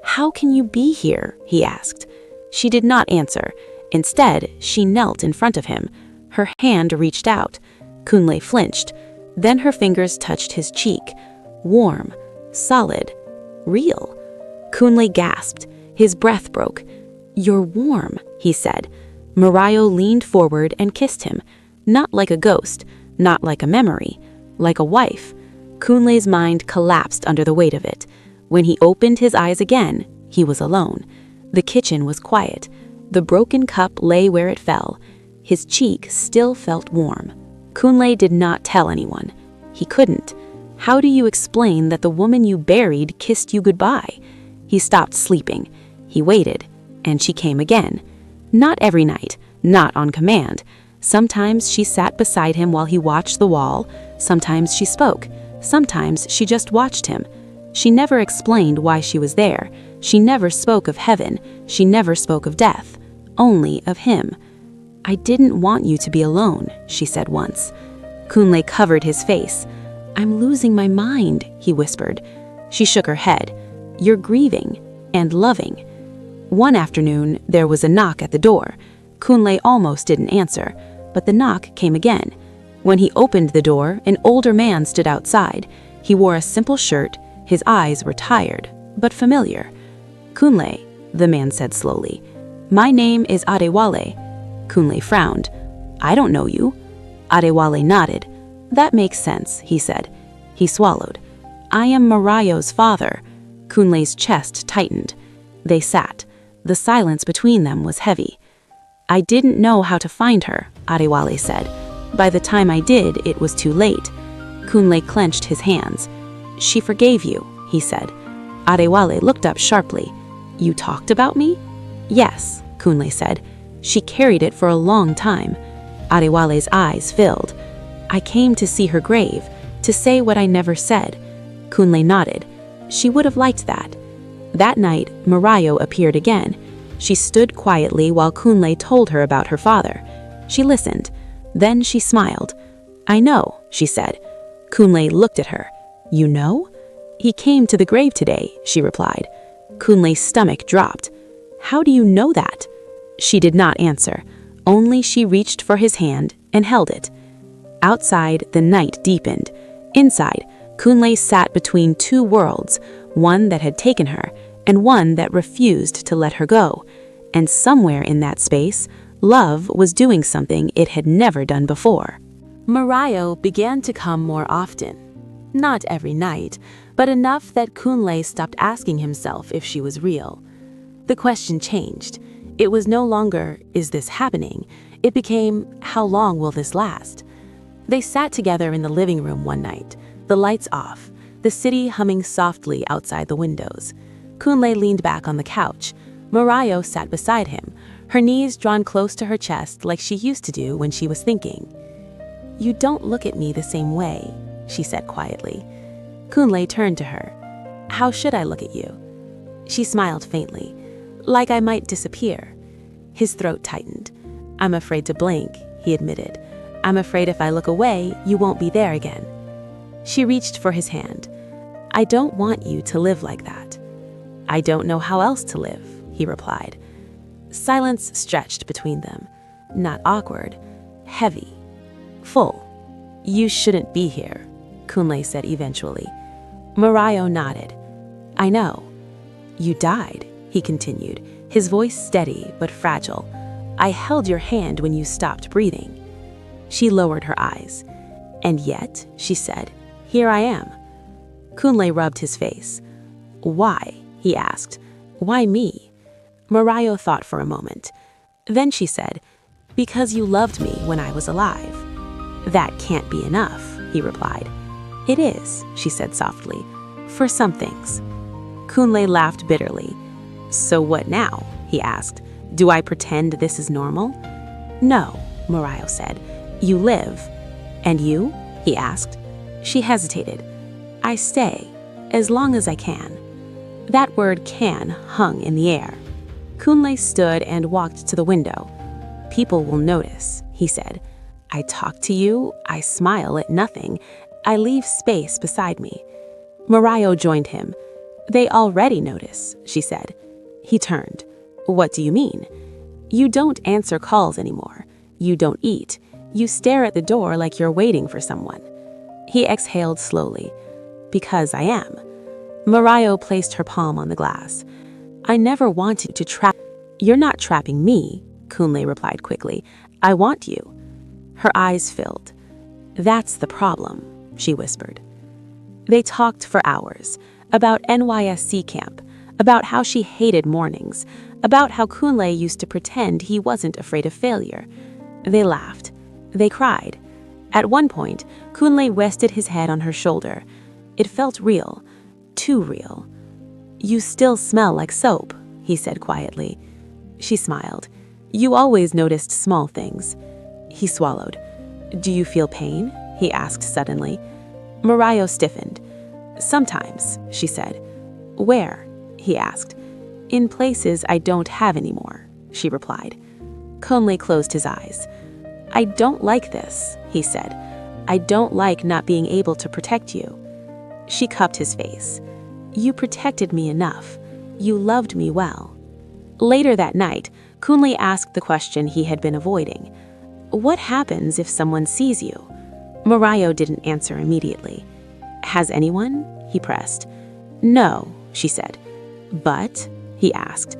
"How can you be here?" he asked. She did not answer. Instead, she knelt in front of him. Her hand reached out. Kunle flinched. Then her fingers touched his cheek. Warm, solid, real. Kunle gasped. His breath broke. "You're warm," he said. Morayo leaned forward and kissed him. Not like a ghost, not like a memory, like a wife. Kunle's mind collapsed under the weight of it. When he opened his eyes again, he was alone. The kitchen was quiet. The broken cup lay where it fell. His cheek still felt warm. Kunle did not tell anyone. He couldn't. How do you explain that the woman you buried kissed you goodbye? He stopped sleeping. He waited, and she came again. Not every night, not on command. Sometimes she sat beside him while he watched the wall. Sometimes she spoke. Sometimes she just watched him. She never explained why she was there. She never spoke of heaven. She never spoke of death. Only of him. "I didn't want you to be alone," she said once. Kunle covered his face. "I'm losing my mind," he whispered. She shook her head. "You're grieving and loving." One afternoon, there was a knock at the door. Kunle almost didn't answer, but the knock came again. When he opened the door, an older man stood outside. He wore a simple shirt. His eyes were tired, but familiar. "Kunle," the man said slowly. "My name is Adewale." Kunle frowned. "I don't know you." Adewale nodded. "That makes sense," he said. He swallowed. "I am Morayo's father." Kunle's chest tightened. They sat. The silence between them was heavy. "I didn't know how to find her," Adewale said. "By the time I did, it was too late." Kunle clenched his hands. "She forgave you," he said. Adewale looked up sharply. "You talked about me?" "Yes," Kunle said. "She carried it for a long time." Adewale's eyes filled. "I came to see her grave, to say what I never said." Kunle nodded. She would have liked that. That night, Morayo appeared again. She stood quietly while Kunle told her about her father. She listened. Then she smiled. "I know," she said. Kunle looked at her. "You know?" "He came to the grave today," she replied. Kunle's stomach dropped. "How do you know that?" She did not answer. Only she reached for his hand and held it. Outside, the night deepened. Inside, Kunle sat between two worlds, one that had taken her and one that refused to let her go. And somewhere in that space, love was doing something it had never done before. Morayo began to come more often. Not every night, but enough that Kunle stopped asking himself if she was real. The question changed. It was no longer, "Is this happening?" It became, "How long will this last?" They sat together in the living room one night, the lights off, the city humming softly outside the windows. Kunle leaned back on the couch. Morayo sat beside him, her knees drawn close to her chest like she used to do when she was thinking. "You don't look at me the same way," she said quietly. Kunle turned to her. "How should I look at you?" She smiled faintly, "Like I might disappear." His throat tightened. "I'm afraid to blink," he admitted. "I'm afraid if I look away, you won't be there again." She reached for his hand. "I don't want you to live like that." "I don't know how else to live," he replied. Silence stretched between them. Not awkward, heavy, full. "You shouldn't be here," Kunle said eventually. Morayo nodded. "I know." "You died," he continued, his voice steady but fragile. "I held your hand when you stopped breathing." She lowered her eyes. "And yet," she said, "here I am." Kunle rubbed his face. "Why?" he asked. "Why me?" Morayo thought for a moment. Then she said, "Because you loved me when I was alive." "That can't be enough," he replied. "It is," she said softly, "for some things." Kunle laughed bitterly. "So what now?" he asked. "Do I pretend this is normal?" "No," Morayo said. "You live." "And you?" he asked. She hesitated. "I stay, as long as I can." That word "can" hung in the air. Kunle stood and walked to the window. "People will notice," he said. "I talk to you, I smile at nothing, I leave space beside me. Morayo joined him. They already notice, she said. He turned. What do you mean? You don't answer calls anymore. You don't eat. You stare at the door like you're waiting for someone. He exhaled slowly. Because I am. Morayo placed her palm on the glass. I never wanted to trap. You're not trapping me, Kunle replied quickly. I want you. Her eyes filled. That's the problem, she whispered. They talked for hours about NYSC camp, about how she hated mornings, about how Kunle used to pretend he wasn't afraid of failure. They laughed. They cried. At one point, Kunle rested his head on her shoulder. It felt real, too real. You still smell like soap, he said quietly. She smiled. You always noticed small things. He swallowed. Do you feel pain? He asked suddenly. Morayo stiffened. Sometimes, she said. Where? He asked. In places I don't have anymore, she replied. Kunle closed his eyes. I don't like this, he said. I don't like not being able to protect you. She cupped his face. You protected me enough. You loved me well. Later that night, Kunle asked the question he had been avoiding. What happens if someone sees you? Morayo didn't answer immediately. Has anyone? He pressed. No, she said. But? He asked.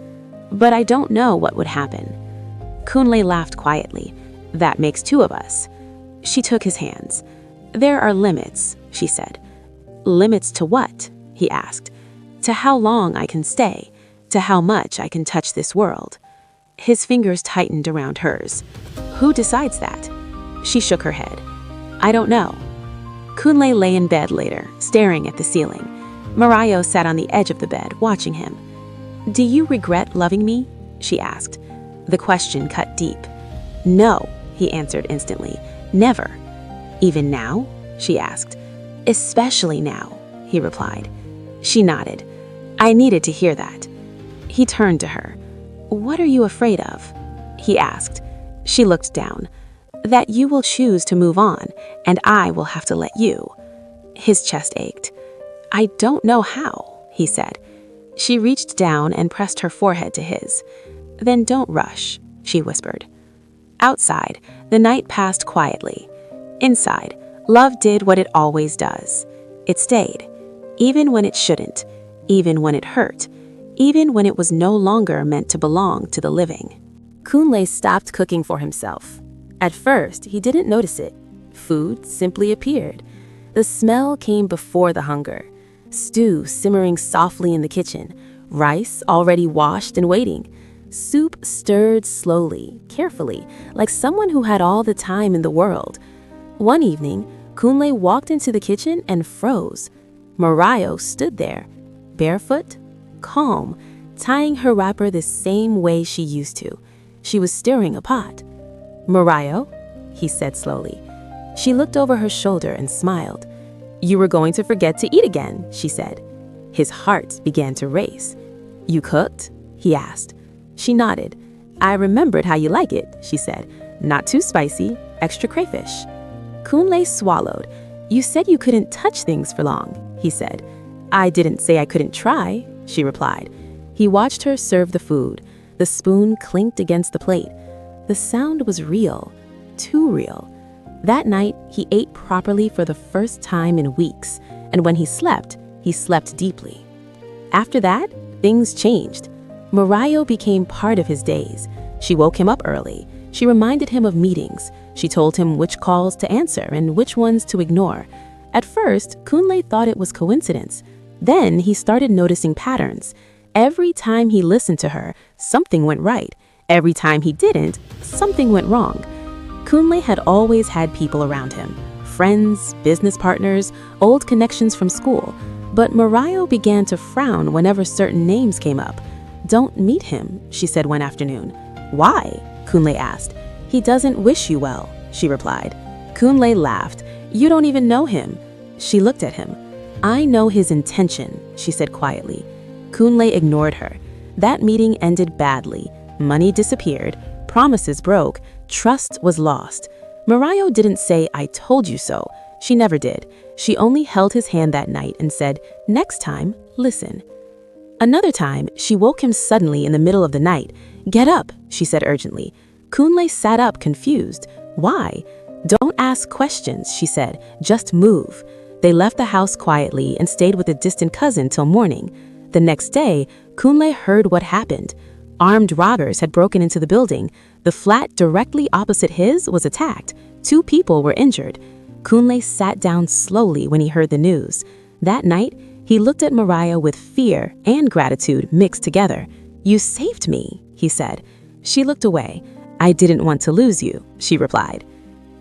But I don't know what would happen. Kunle laughed quietly. That makes two of us. She took his hands. There are limits, she said. Limits to what? He asked. To how long I can stay, to how much I can touch this world. His fingers tightened around hers. Who decides that? She shook her head. I don't know. Kunle lay in bed later, staring at the ceiling. Morayo sat on the edge of the bed, watching him. Do you regret loving me? She asked. The question cut deep. No, he answered instantly. Never. Even now? She asked. Especially now, he replied. She nodded. I needed to hear that. He turned to her. What are you afraid of? He asked. She looked down. That you will choose to move on, and I will have to let you. His chest ached. I don't know how, he said. She reached down and pressed her forehead to his. Then don't rush, she whispered. Outside, the night passed quietly. Inside, love did what it always does. It stayed, even when it shouldn't, even when it hurt, even when it was no longer meant to belong to the living. Kunle stopped cooking for himself. At first, he didn't notice it. Food simply appeared. The smell came before the hunger. Stew simmering softly in the kitchen, rice already washed and waiting. Soup stirred slowly, carefully, like someone who had all the time in the world. One evening, Kunle walked into the kitchen and froze. Morayo stood there, barefoot, calm, tying her wrapper the same way she used to. She was stirring a pot. Morayo, he said slowly. She looked over her shoulder and smiled. You were going to forget to eat again, she said. His heart began to race. You cooked? He asked. She nodded. I remembered how you like it, she said. Not too spicy, extra crayfish. Kunle swallowed. You said you couldn't touch things for long, he said. I didn't say I couldn't try, she replied. He watched her serve the food. The spoon clinked against the plate. The sound was real, too real. That night, he ate properly for the first time in weeks, and when he slept deeply. After that, things changed. Morayo became part of his days. She woke him up early. She reminded him of meetings. She told him which calls to answer and which ones to ignore. At first, Kunle thought it was coincidence. Then he started noticing patterns. Every time he listened to her, something went right. Every time he didn't, something went wrong. Kunle had always had people around him, friends, business partners, old connections from school. But Morayo began to frown whenever certain names came up. Don't meet him, she said one afternoon. Why? Kunle asked. He doesn't wish you well, she replied. Kunle laughed. You don't even know him. She looked at him. I know his intention, she said quietly. Kunle ignored her. That meeting ended badly. Money disappeared. Promises broke. Trust was lost. Morayo didn't say, I told you so. She never did. She only held his hand that night and said, "Next time, listen." Another time, she woke him suddenly in the middle of the night. "Get up," she said urgently. Kunle sat up, confused. "Why?" "Don't ask questions," she said. "Just move." They left the house quietly and stayed with a distant cousin till morning. The next day, Kunle heard what happened. Armed robbers had broken into the building. The flat directly opposite his was attacked. 2 people were injured. Kunle sat down slowly when he heard the news. That night, he looked at Morayo with fear and gratitude mixed together. "You saved me," he said. She looked away. "I didn't want to lose you," she replied.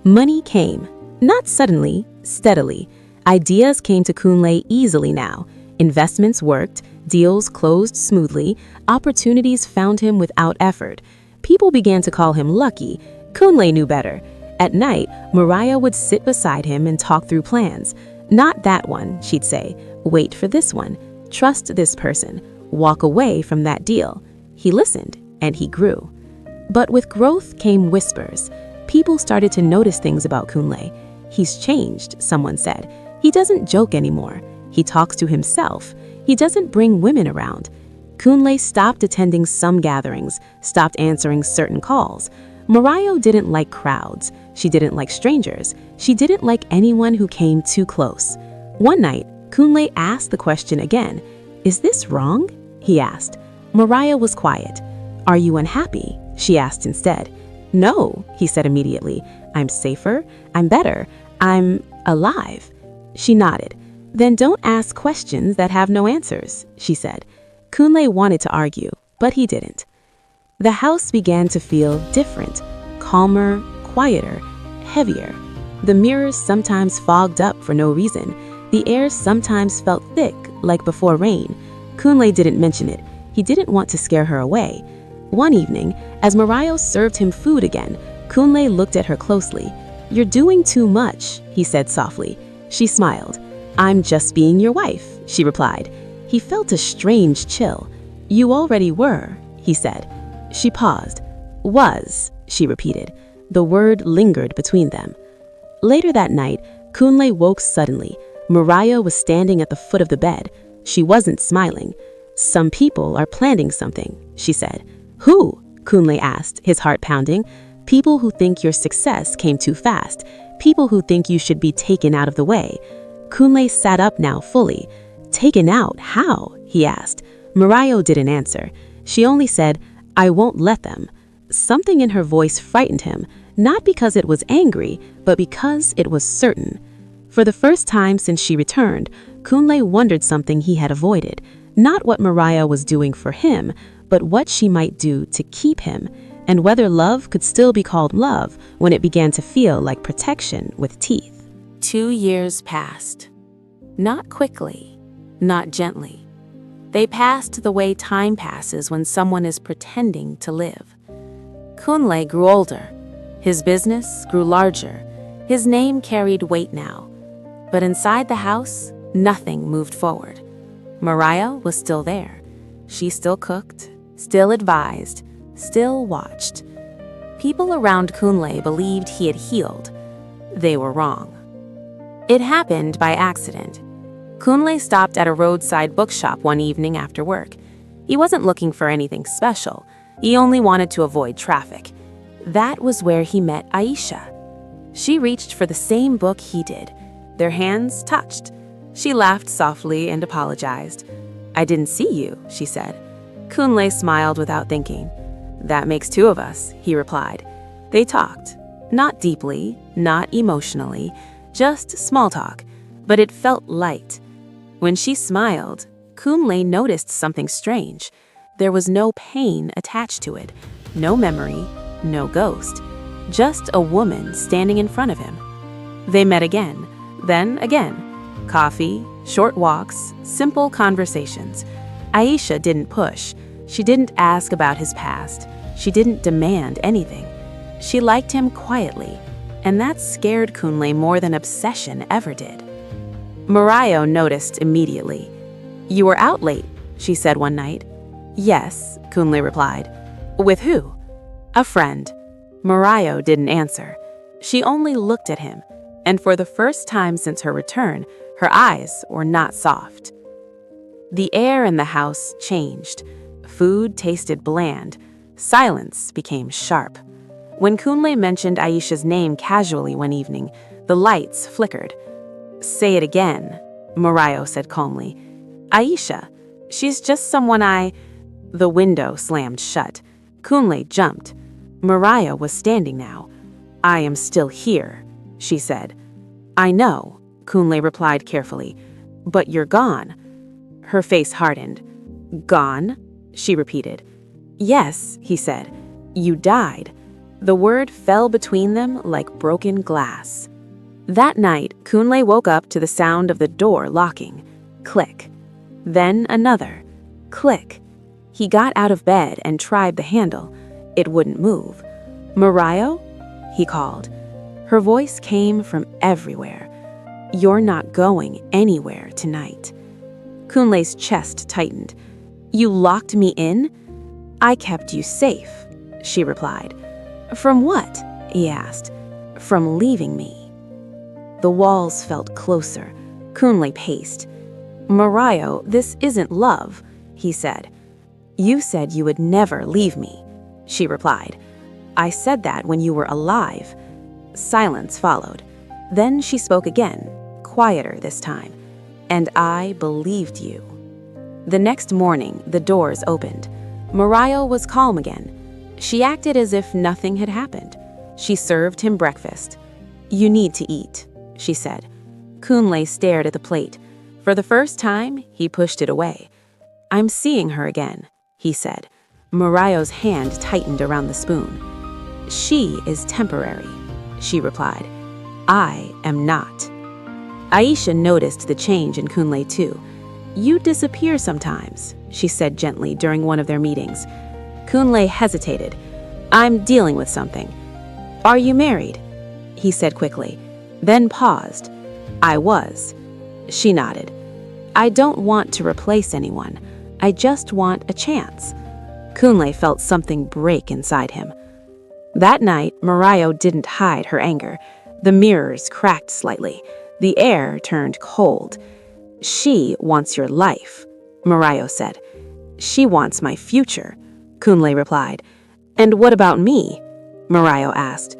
Money came. Not suddenly, steadily. Ideas came to Kunle easily now. Investments worked, deals closed smoothly, opportunities found him without effort. People began to call him lucky. Kunle knew better. At night, Morayo would sit beside him and talk through plans. "Not that one," she'd say. "Wait for this one. Trust this person. Walk away from that deal." He listened, and he grew. But with growth came whispers. People started to notice things about Kunle. "He's changed," someone said. "He doesn't joke anymore. He talks to himself. He doesn't bring women around." Kunle stopped attending some gatherings, stopped answering certain calls. Morayo didn't like crowds. She didn't like strangers. She didn't like anyone who came too close. One night, Kunle asked the question again. "Is this wrong?" he asked. Morayo was quiet. "Are you unhappy?" she asked instead. "No," he said immediately. "I'm safer. I'm better. I'm alive." She nodded. "Then don't ask questions that have no answers," she said. Kunle wanted to argue, but he didn't. The house began to feel different, calmer, quieter, heavier. The mirrors sometimes fogged up for no reason. The air sometimes felt thick, like before rain. Kunle didn't mention it. He didn't want to scare her away. One evening, as Morayo served him food again, Kunle looked at her closely. "You're doing too much," he said softly. She smiled. "I'm just being your wife," she replied. He felt a strange chill. "You already were," he said. She paused. "Was," she repeated. The word lingered between them. Later that night, Kunle woke suddenly. Morayo was standing at the foot of the bed. She wasn't smiling. "Some people are planning something," she said. "Who?" Kunle asked, his heart pounding. "People who think your success came too fast. People who think you should be taken out of the way." Kunle sat up now fully. "Taken out? How?" he asked. Morayo didn't answer. She only said, "I won't let them." Something in her voice frightened him, not because it was angry, but because it was certain. For the first time since she returned, Kunle wondered something he had avoided. Not what Morayo was doing for him, but what she might do to keep him, and whether love could still be called love when it began to feel like protection with teeth. 2 years passed. Not quickly, not gently. They passed the way time passes when someone is pretending to live. Kunle grew older. His business grew larger. His name carried weight now. But inside the house, nothing moved forward. Morayo was still there. She still cooked, still advised, still watched. People around Kunle believed he had healed. They were wrong. It happened by accident. Kunle stopped at a roadside bookshop one evening after work. He wasn't looking for anything special. He only wanted to avoid traffic. That was where he met Aisha. She reached for the same book he did. Their hands touched. She laughed softly and apologized. "I didn't see you," she said. Kunle smiled without thinking. "That makes 2 of us," he replied. They talked. Not deeply, not emotionally, just small talk, but it felt light. When she smiled, Kunle noticed something strange. There was no pain attached to it, no memory, no ghost, just a woman standing in front of him. They met again, then again. Coffee, short walks, simple conversations. Aisha didn't push. She didn't ask about his past. She didn't demand anything. She liked him quietly, and that scared Kunle more than obsession ever did. Morayo noticed immediately. "You were out late," she said one night. "Yes," Kunle replied. "With who?" "A friend." Morayo didn't answer. She only looked at him. And for the first time since her return, her eyes were not soft. The air in the house changed. Food tasted bland. Silence became sharp. When Kunle mentioned Aisha's name casually one evening, the lights flickered. "Say it again," Morayo said calmly. "Aisha, she's just someone I—" The window slammed shut. Kunle jumped. Morayo was standing now. "I am still here," she said. "I know," Kunle replied carefully, "but you're gone." Her face hardened. "Gone?" she repeated. "Yes," he said. "You died." The word fell between them like broken glass. That night, Kunle woke up to the sound of the door locking. Click. Then another. Click. He got out of bed and tried the handle. It wouldn't move. "Morayo?" he called. Her voice came from everywhere. "You're not going anywhere tonight." Kunle's chest tightened. "You locked me in?" "I kept you safe," she replied. "From what?" he asked. "From leaving me." The walls felt closer. Kunle paced. "Morayo, this isn't love," he said. "You said you would never leave me," she replied. "I said that when you were alive." Silence followed. Then she spoke again, quieter this time. "And I believed you." The next morning, the doors opened. Morayo was calm again. She acted as if nothing had happened. She served him breakfast. "You need to eat," she said. Kunle stared at the plate. For the first time, he pushed it away. "I'm seeing her again," he said. Morayo's hand tightened around the spoon. "She is temporary," she replied. "I am not." Aisha noticed the change in Kunle too. "You disappear sometimes," she said gently during one of their meetings. Kunle hesitated. "I'm dealing with something." "Are you married?" he said quickly, then paused. "I was." She nodded. "I don't want to replace anyone. I just want a chance." Kunle felt something break inside him. That night, Morayo didn't hide her anger. The mirrors cracked slightly. The air turned cold. "She wants your life," Morayo said. "She wants my future," Kunle replied. "And what about me?" Morayo asked.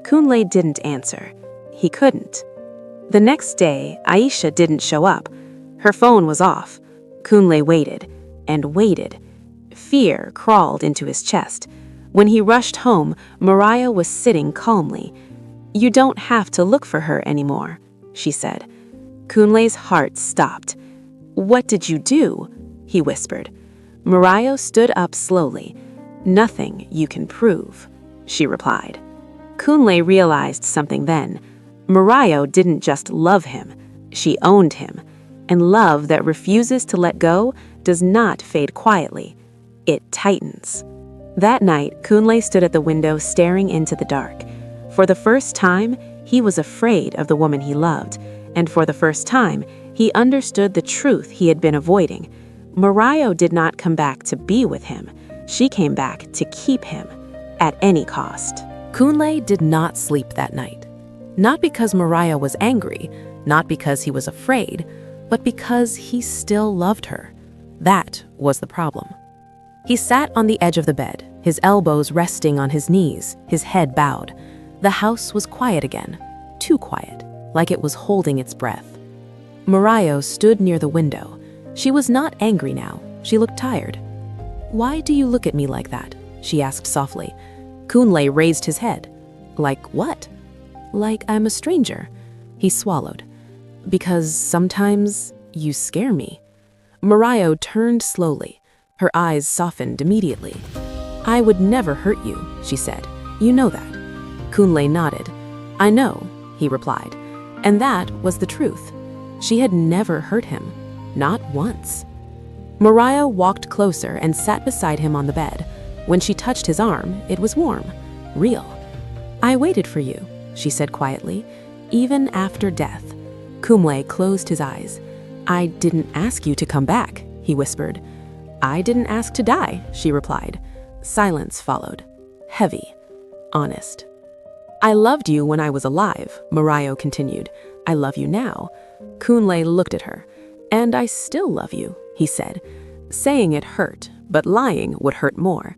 Kunle didn't answer. He couldn't. The next day, Aisha didn't show up. Her phone was off. Kunle waited and waited. Fear crawled into his chest. When he rushed home, Morayo was sitting calmly. "You don't have to look for her anymore," she said. Kunle's heart stopped. "What did you do?" he whispered. Morayo stood up slowly. "Nothing you can prove," she replied. Kunle realized something then. Morayo didn't just love him, she owned him. And love that refuses to let go does not fade quietly. It tightens. That night, Kunle stood at the window staring into the dark. For the first time, he was afraid of the woman he loved. And for the first time, he understood the truth he had been avoiding. Morayo did not come back to be with him. She came back to keep him, at any cost. Kunle did not sleep that night. Not because Morayo was angry, not because he was afraid, but because he still loved her. That was the problem. He sat on the edge of the bed, his elbows resting on his knees, his head bowed. The house was quiet again, too quiet, like it was holding its breath. Morayo stood near the window. She was not angry now. She looked tired. "Why do you look at me like that?" she asked softly. Kunle raised his head. "Like what?" "Like I'm a stranger." He swallowed. "Because sometimes you scare me." Morayo turned slowly. Her eyes softened immediately. "I would never hurt you," she said. "You know that." Kunle nodded. "I know," he replied. And that was the truth. She had never hurt him. Not once. Morayo walked closer and sat beside him on the bed. When she touched his arm, it was warm, real. "I waited for you," she said quietly, "even after death." Kunle closed his eyes. "I didn't ask you to come back," he whispered. "I didn't ask to die," she replied. Silence followed. Heavy. Honest. I loved you when I was alive, Morayo continued. I love you now. Kunle looked at her. And I still love you, he said. Saying it hurt, but lying would hurt more.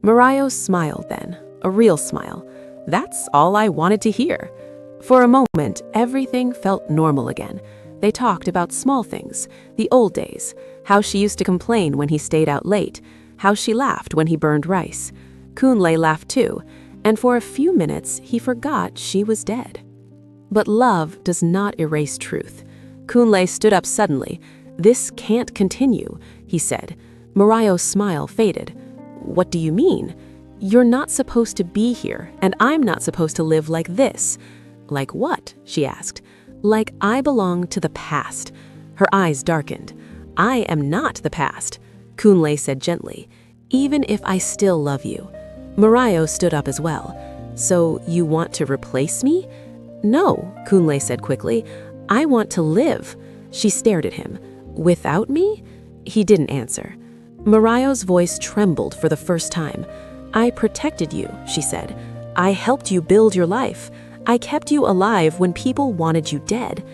Morayo smiled then, a real smile. That's all I wanted to hear. For a moment, everything felt normal again. They talked about small things, the old days, how she used to complain when he stayed out late, how she laughed when he burned rice. Kunle laughed too, and for a few minutes he forgot she was dead. But love does not erase truth. Kunle stood up suddenly. This can't continue, he said. Morayo's smile faded. What do you mean? You're not supposed to be here, and I'm not supposed to live like this. Like what? She asked. Like I belong to the past. Her eyes darkened. I am not the past, Kunle said gently, even if I still love you. Morayo stood up as well. So you want to replace me? No, Kunle said quickly. I want to live. She stared at him. Without me? He didn't answer. Morayo's voice trembled for the first time. I protected you, she said. I helped you build your life. I kept you alive when people wanted you dead.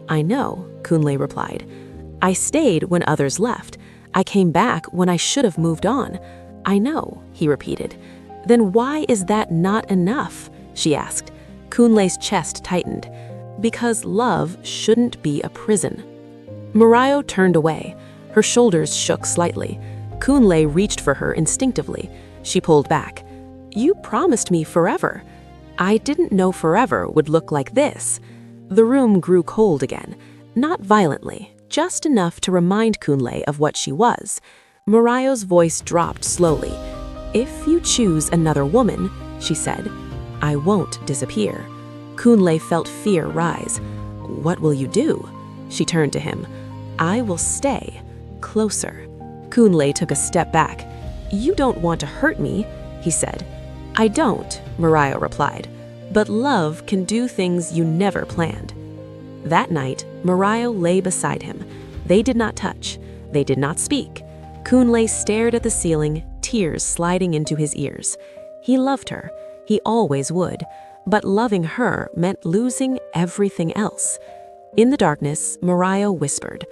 I know, Kunle replied. I stayed when others left. I came back when I should have moved on. I know, he repeated. Then why is that not enough? She asked. Kunle's chest tightened. Because love shouldn't be a prison. Morayo turned away. Her shoulders shook slightly. Kunle reached for her instinctively. She pulled back. You promised me forever. I didn't know forever would look like this. The room grew cold again. Not violently, just enough to remind Kunle of what she was. Morayo's voice dropped slowly. If you choose another woman, she said, I won't disappear. Kunle felt fear rise. What will you do? She turned to him. I will stay. Closer. Kunle took a step back. You don't want to hurt me, he said. I don't, Morayo replied. But love can do things you never planned. That night, Morayo lay beside him. They did not touch. They did not speak. Kunle stared at the ceiling, tears sliding into his ears. He loved her. He always would. But loving her meant losing everything else. In the darkness, Morayo whispered,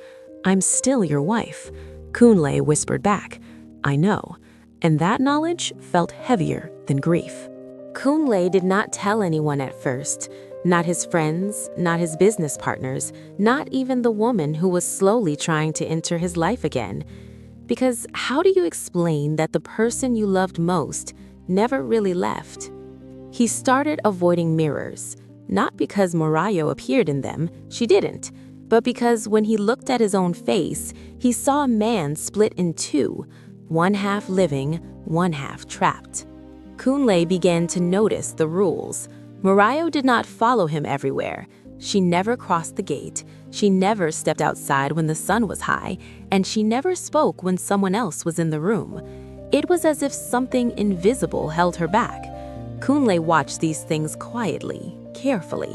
I'm still your wife. Kunle whispered back, I know. And that knowledge felt heavier than grief. Kunle did not tell anyone at first. Not his friends, not his business partners, not even the woman who was slowly trying to enter his life again. Because how do you explain that the person you loved most never really left? He started avoiding mirrors, not because Morayo appeared in them, she didn't, but because when he looked at his own face, he saw a man split in two, one half living, one half trapped. Kunle began to notice the rules. Morayo did not follow him everywhere. She never crossed the gate. She never stepped outside when the sun was high, and she never spoke when someone else was in the room. It was as if something invisible held her back. Kunle watched these things quietly, carefully.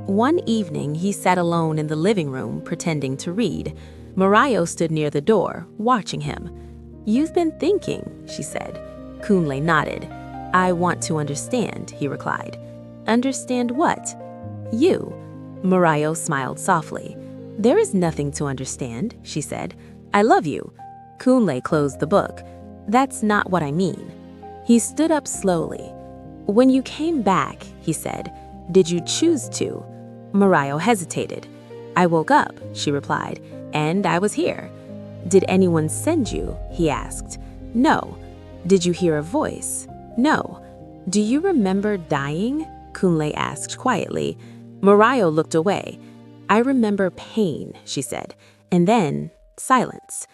One evening, he sat alone in the living room, pretending to read. Morayo stood near the door, watching him. You've been thinking, she said. Kunle nodded. I want to understand, he replied. Understand what? You. Morayo smiled softly. There is nothing to understand, she said. I love you. Kunle closed the book. That's not what I mean. He stood up slowly. When you came back, he said, did you choose to? Morayo hesitated. I woke up, she replied, and I was here. Did anyone send you? He asked. No. Did you hear a voice? No. Do you remember dying? Kunle asked quietly. Morayo looked away. I remember pain, she said, and then silence.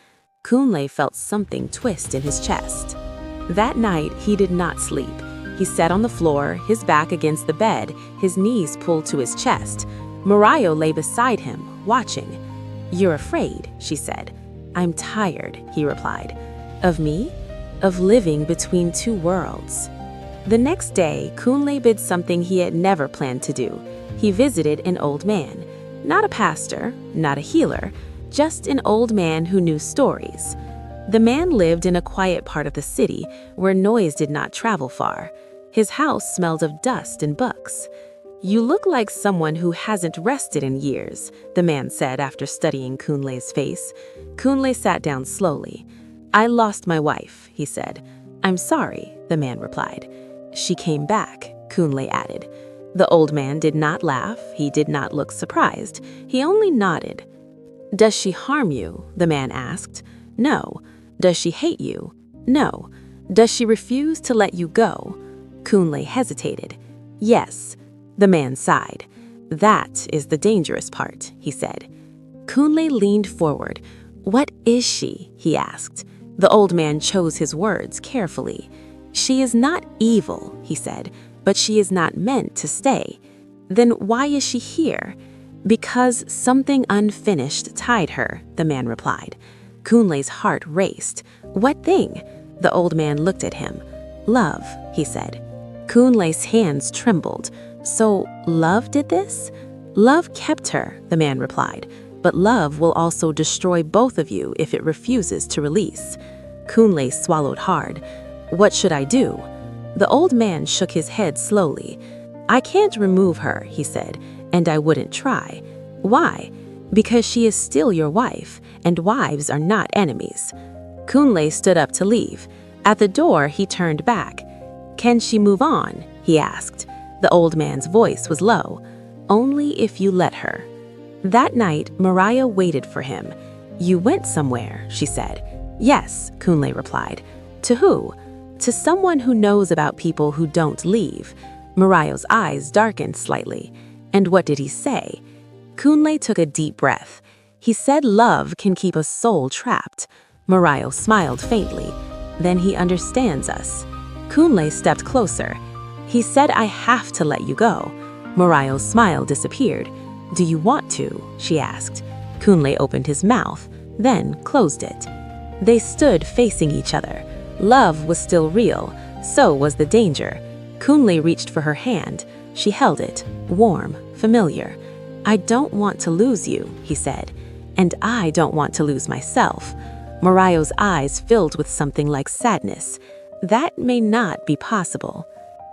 Kunle felt something twist in his chest. That night, he did not sleep. He sat on the floor, his back against the bed, his knees pulled to his chest. Morayo lay beside him, watching. You're afraid, she said. I'm tired, he replied. Of me? Of living between two worlds. The next day, Kunle did something he had never planned to do. He visited an old man. Not a pastor, not a healer, just an old man who knew stories. The man lived in a quiet part of the city where noise did not travel far. His house smelled of dust and books. "You look like someone who hasn't rested in years," the man said after studying Kunle's face. Kunle sat down slowly. "I lost my wife," he said. "I'm sorry," the man replied. "She came back," Kunle added. The old man did not laugh. He did not look surprised. He only nodded. "Does she harm you?" the man asked. "No." "Does she hate you?" "No." "Does she refuse to let you go?" Kunle hesitated. "Yes." The man sighed. "That is the dangerous part," he said. Kunle leaned forward. "What is she?" he asked. The old man chose his words carefully. "She is not evil," he said, "but she is not meant to stay." "Then why is she here?" "Because something unfinished tied her," the man replied. Kunle's heart raced. "What thing?" The old man looked at him. "Love," he said. Kunle's hands trembled. "So love did this?" "Love kept her," the man replied. "But love will also destroy both of you if it refuses to release." Kunle swallowed hard. "What should I do?" The old man shook his head slowly. "I can't remove her," he said, "and I wouldn't try." "Why?" "Because she is still your wife, and wives are not enemies." Kunle stood up to leave. At the door, he turned back. "Can she move on?" he asked. The old man's voice was low. "Only if you let her." That night, Morayo waited for him. "You went somewhere," she said. "Yes," Kunle replied. "To who?" "To someone who knows about people who don't leave." Morayo's eyes darkened slightly. "And what did he say?" Kunle took a deep breath. "He said love can keep a soul trapped." Morayo smiled faintly. "Then he understands us." Kunle stepped closer. "He said I have to let you go." Morayo's smile disappeared. "Do you want to?" she asked. Kunle opened his mouth, then closed it. They stood facing each other. Love was still real, so was the danger. Kunle reached for her hand. She held it, warm, familiar. "I don't want to lose you," he said. "And I don't want to lose myself." Morayo's eyes filled with something like sadness. That may not be possible.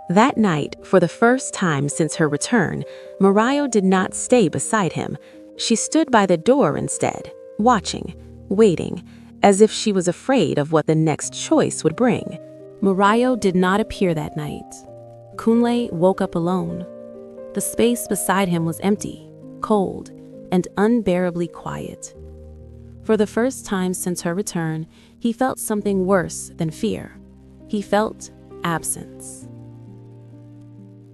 That night, for the first time since her return, Morayo did not stay beside him. She stood by the door instead, watching, waiting, as if she was afraid of what the next choice would bring. Morayo did not appear that night. Kunle woke up alone. The space beside him was empty, cold, and unbearably quiet. For the first time since her return, he felt something worse than fear. He felt absence.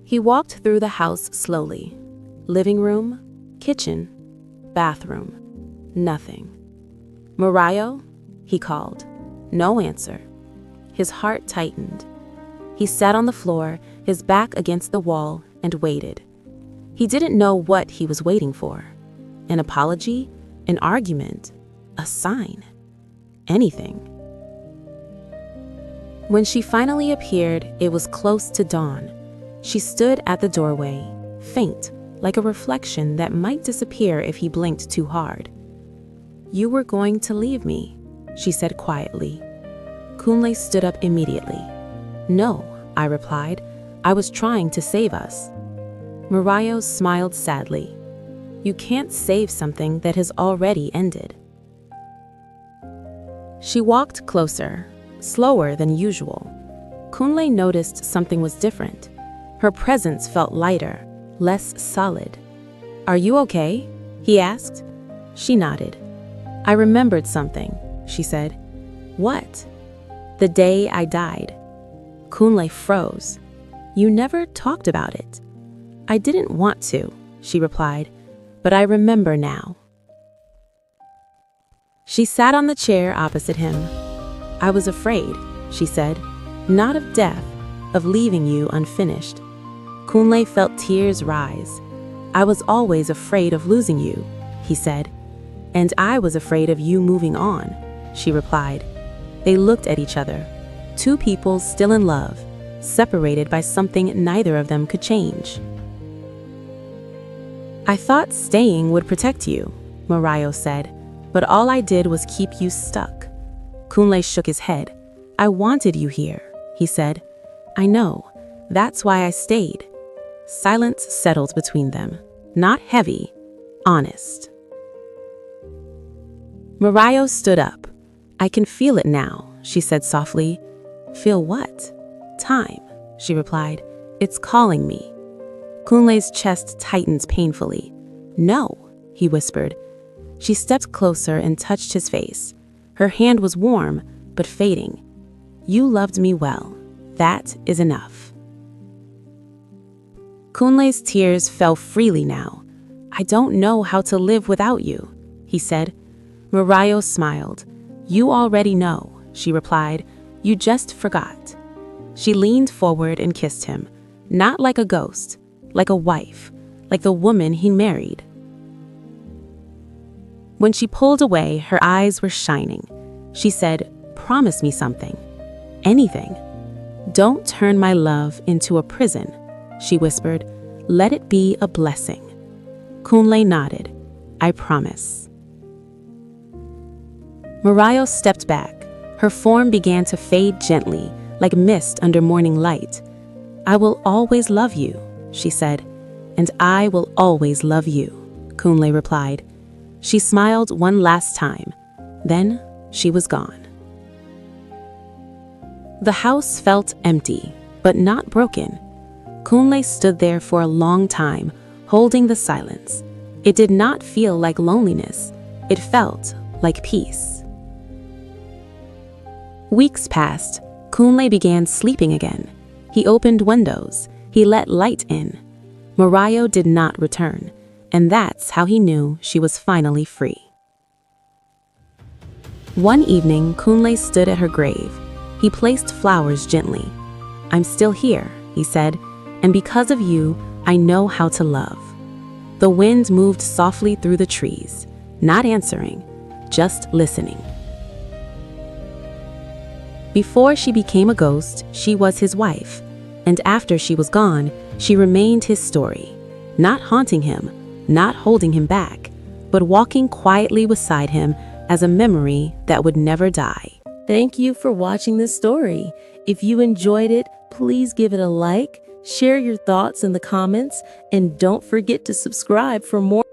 He walked through the house slowly. Living room, kitchen, bathroom, nothing. "Morayo?" he called. No answer. His heart tightened. He sat on the floor, his back against the wall, and waited. He didn't know what he was waiting for. An apology? An argument? A sign? Anything. When she finally appeared, it was close to dawn. She stood at the doorway, faint, like a reflection that might disappear if he blinked too hard. "You were going to leave me," she said quietly. Kunle stood up immediately. "No," I replied. "I was trying to save us." Morayo smiled sadly. "You can't save something that has already ended." She walked closer, slower than usual. Kunle noticed something was different. Her presence felt lighter, less solid. "Are you okay?" he asked. She nodded. "I remembered something," she said. "What?" "The day I died." Kunle froze. "You never talked about it." "I didn't want to," she replied, "but I remember now." She sat on the chair opposite him. "I was afraid," she said, "not of death, of leaving you unfinished." Kunle felt tears rise. "I was always afraid of losing you," he said. "And I was afraid of you moving on," she replied. They looked at each other. Two people still in love, separated by something neither of them could change. "I thought staying would protect you," Morayo said, "but all I did was keep you stuck." Kunle shook his head. "I wanted you here," he said. "I know. That's why I stayed. Silence settled between them. Not heavy, honest. Morayo stood up. I can feel it now, she said softly. Feel what? Time, she replied. It's calling me. Kunle's chest tightened painfully. No, he whispered. She stepped closer and touched his face. Her hand was warm, but fading. You loved me well. That is enough. Kunle's tears fell freely now. I don't know how to live without you, he said. Morayo smiled. You already know, she replied. You just forgot. She leaned forward and kissed him, not like a ghost, like a wife, like the woman he married. When she pulled away, her eyes were shining. She said, promise me something. Anything. Don't turn my love into a prison, she whispered. Let it be a blessing. Kunle nodded. I promise. Morayo stepped back. Her form began to fade gently, like mist under morning light. I will always love you, she said. And I will always love you, Kunle replied. She smiled one last time. Then she was gone. The house felt empty, but not broken. Kunle stood there for a long time, holding the silence. It did not feel like loneliness. It felt like peace. Weeks passed. Kunle began sleeping again. He opened windows. He let light in. Morayo did not return, and that's how he knew she was finally free. One evening, Kunle stood at her grave. He placed flowers gently. I'm still here, he said, and because of you, I know how to love. The wind moved softly through the trees, not answering, just listening. Before she became a ghost, she was his wife, and after she was gone, she remained his story, not haunting him, not holding him back, but walking quietly beside him as a memory that would never die. Thank you for watching this story. If you enjoyed it, please give it a like, share your thoughts in the comments, and don't forget to subscribe for more.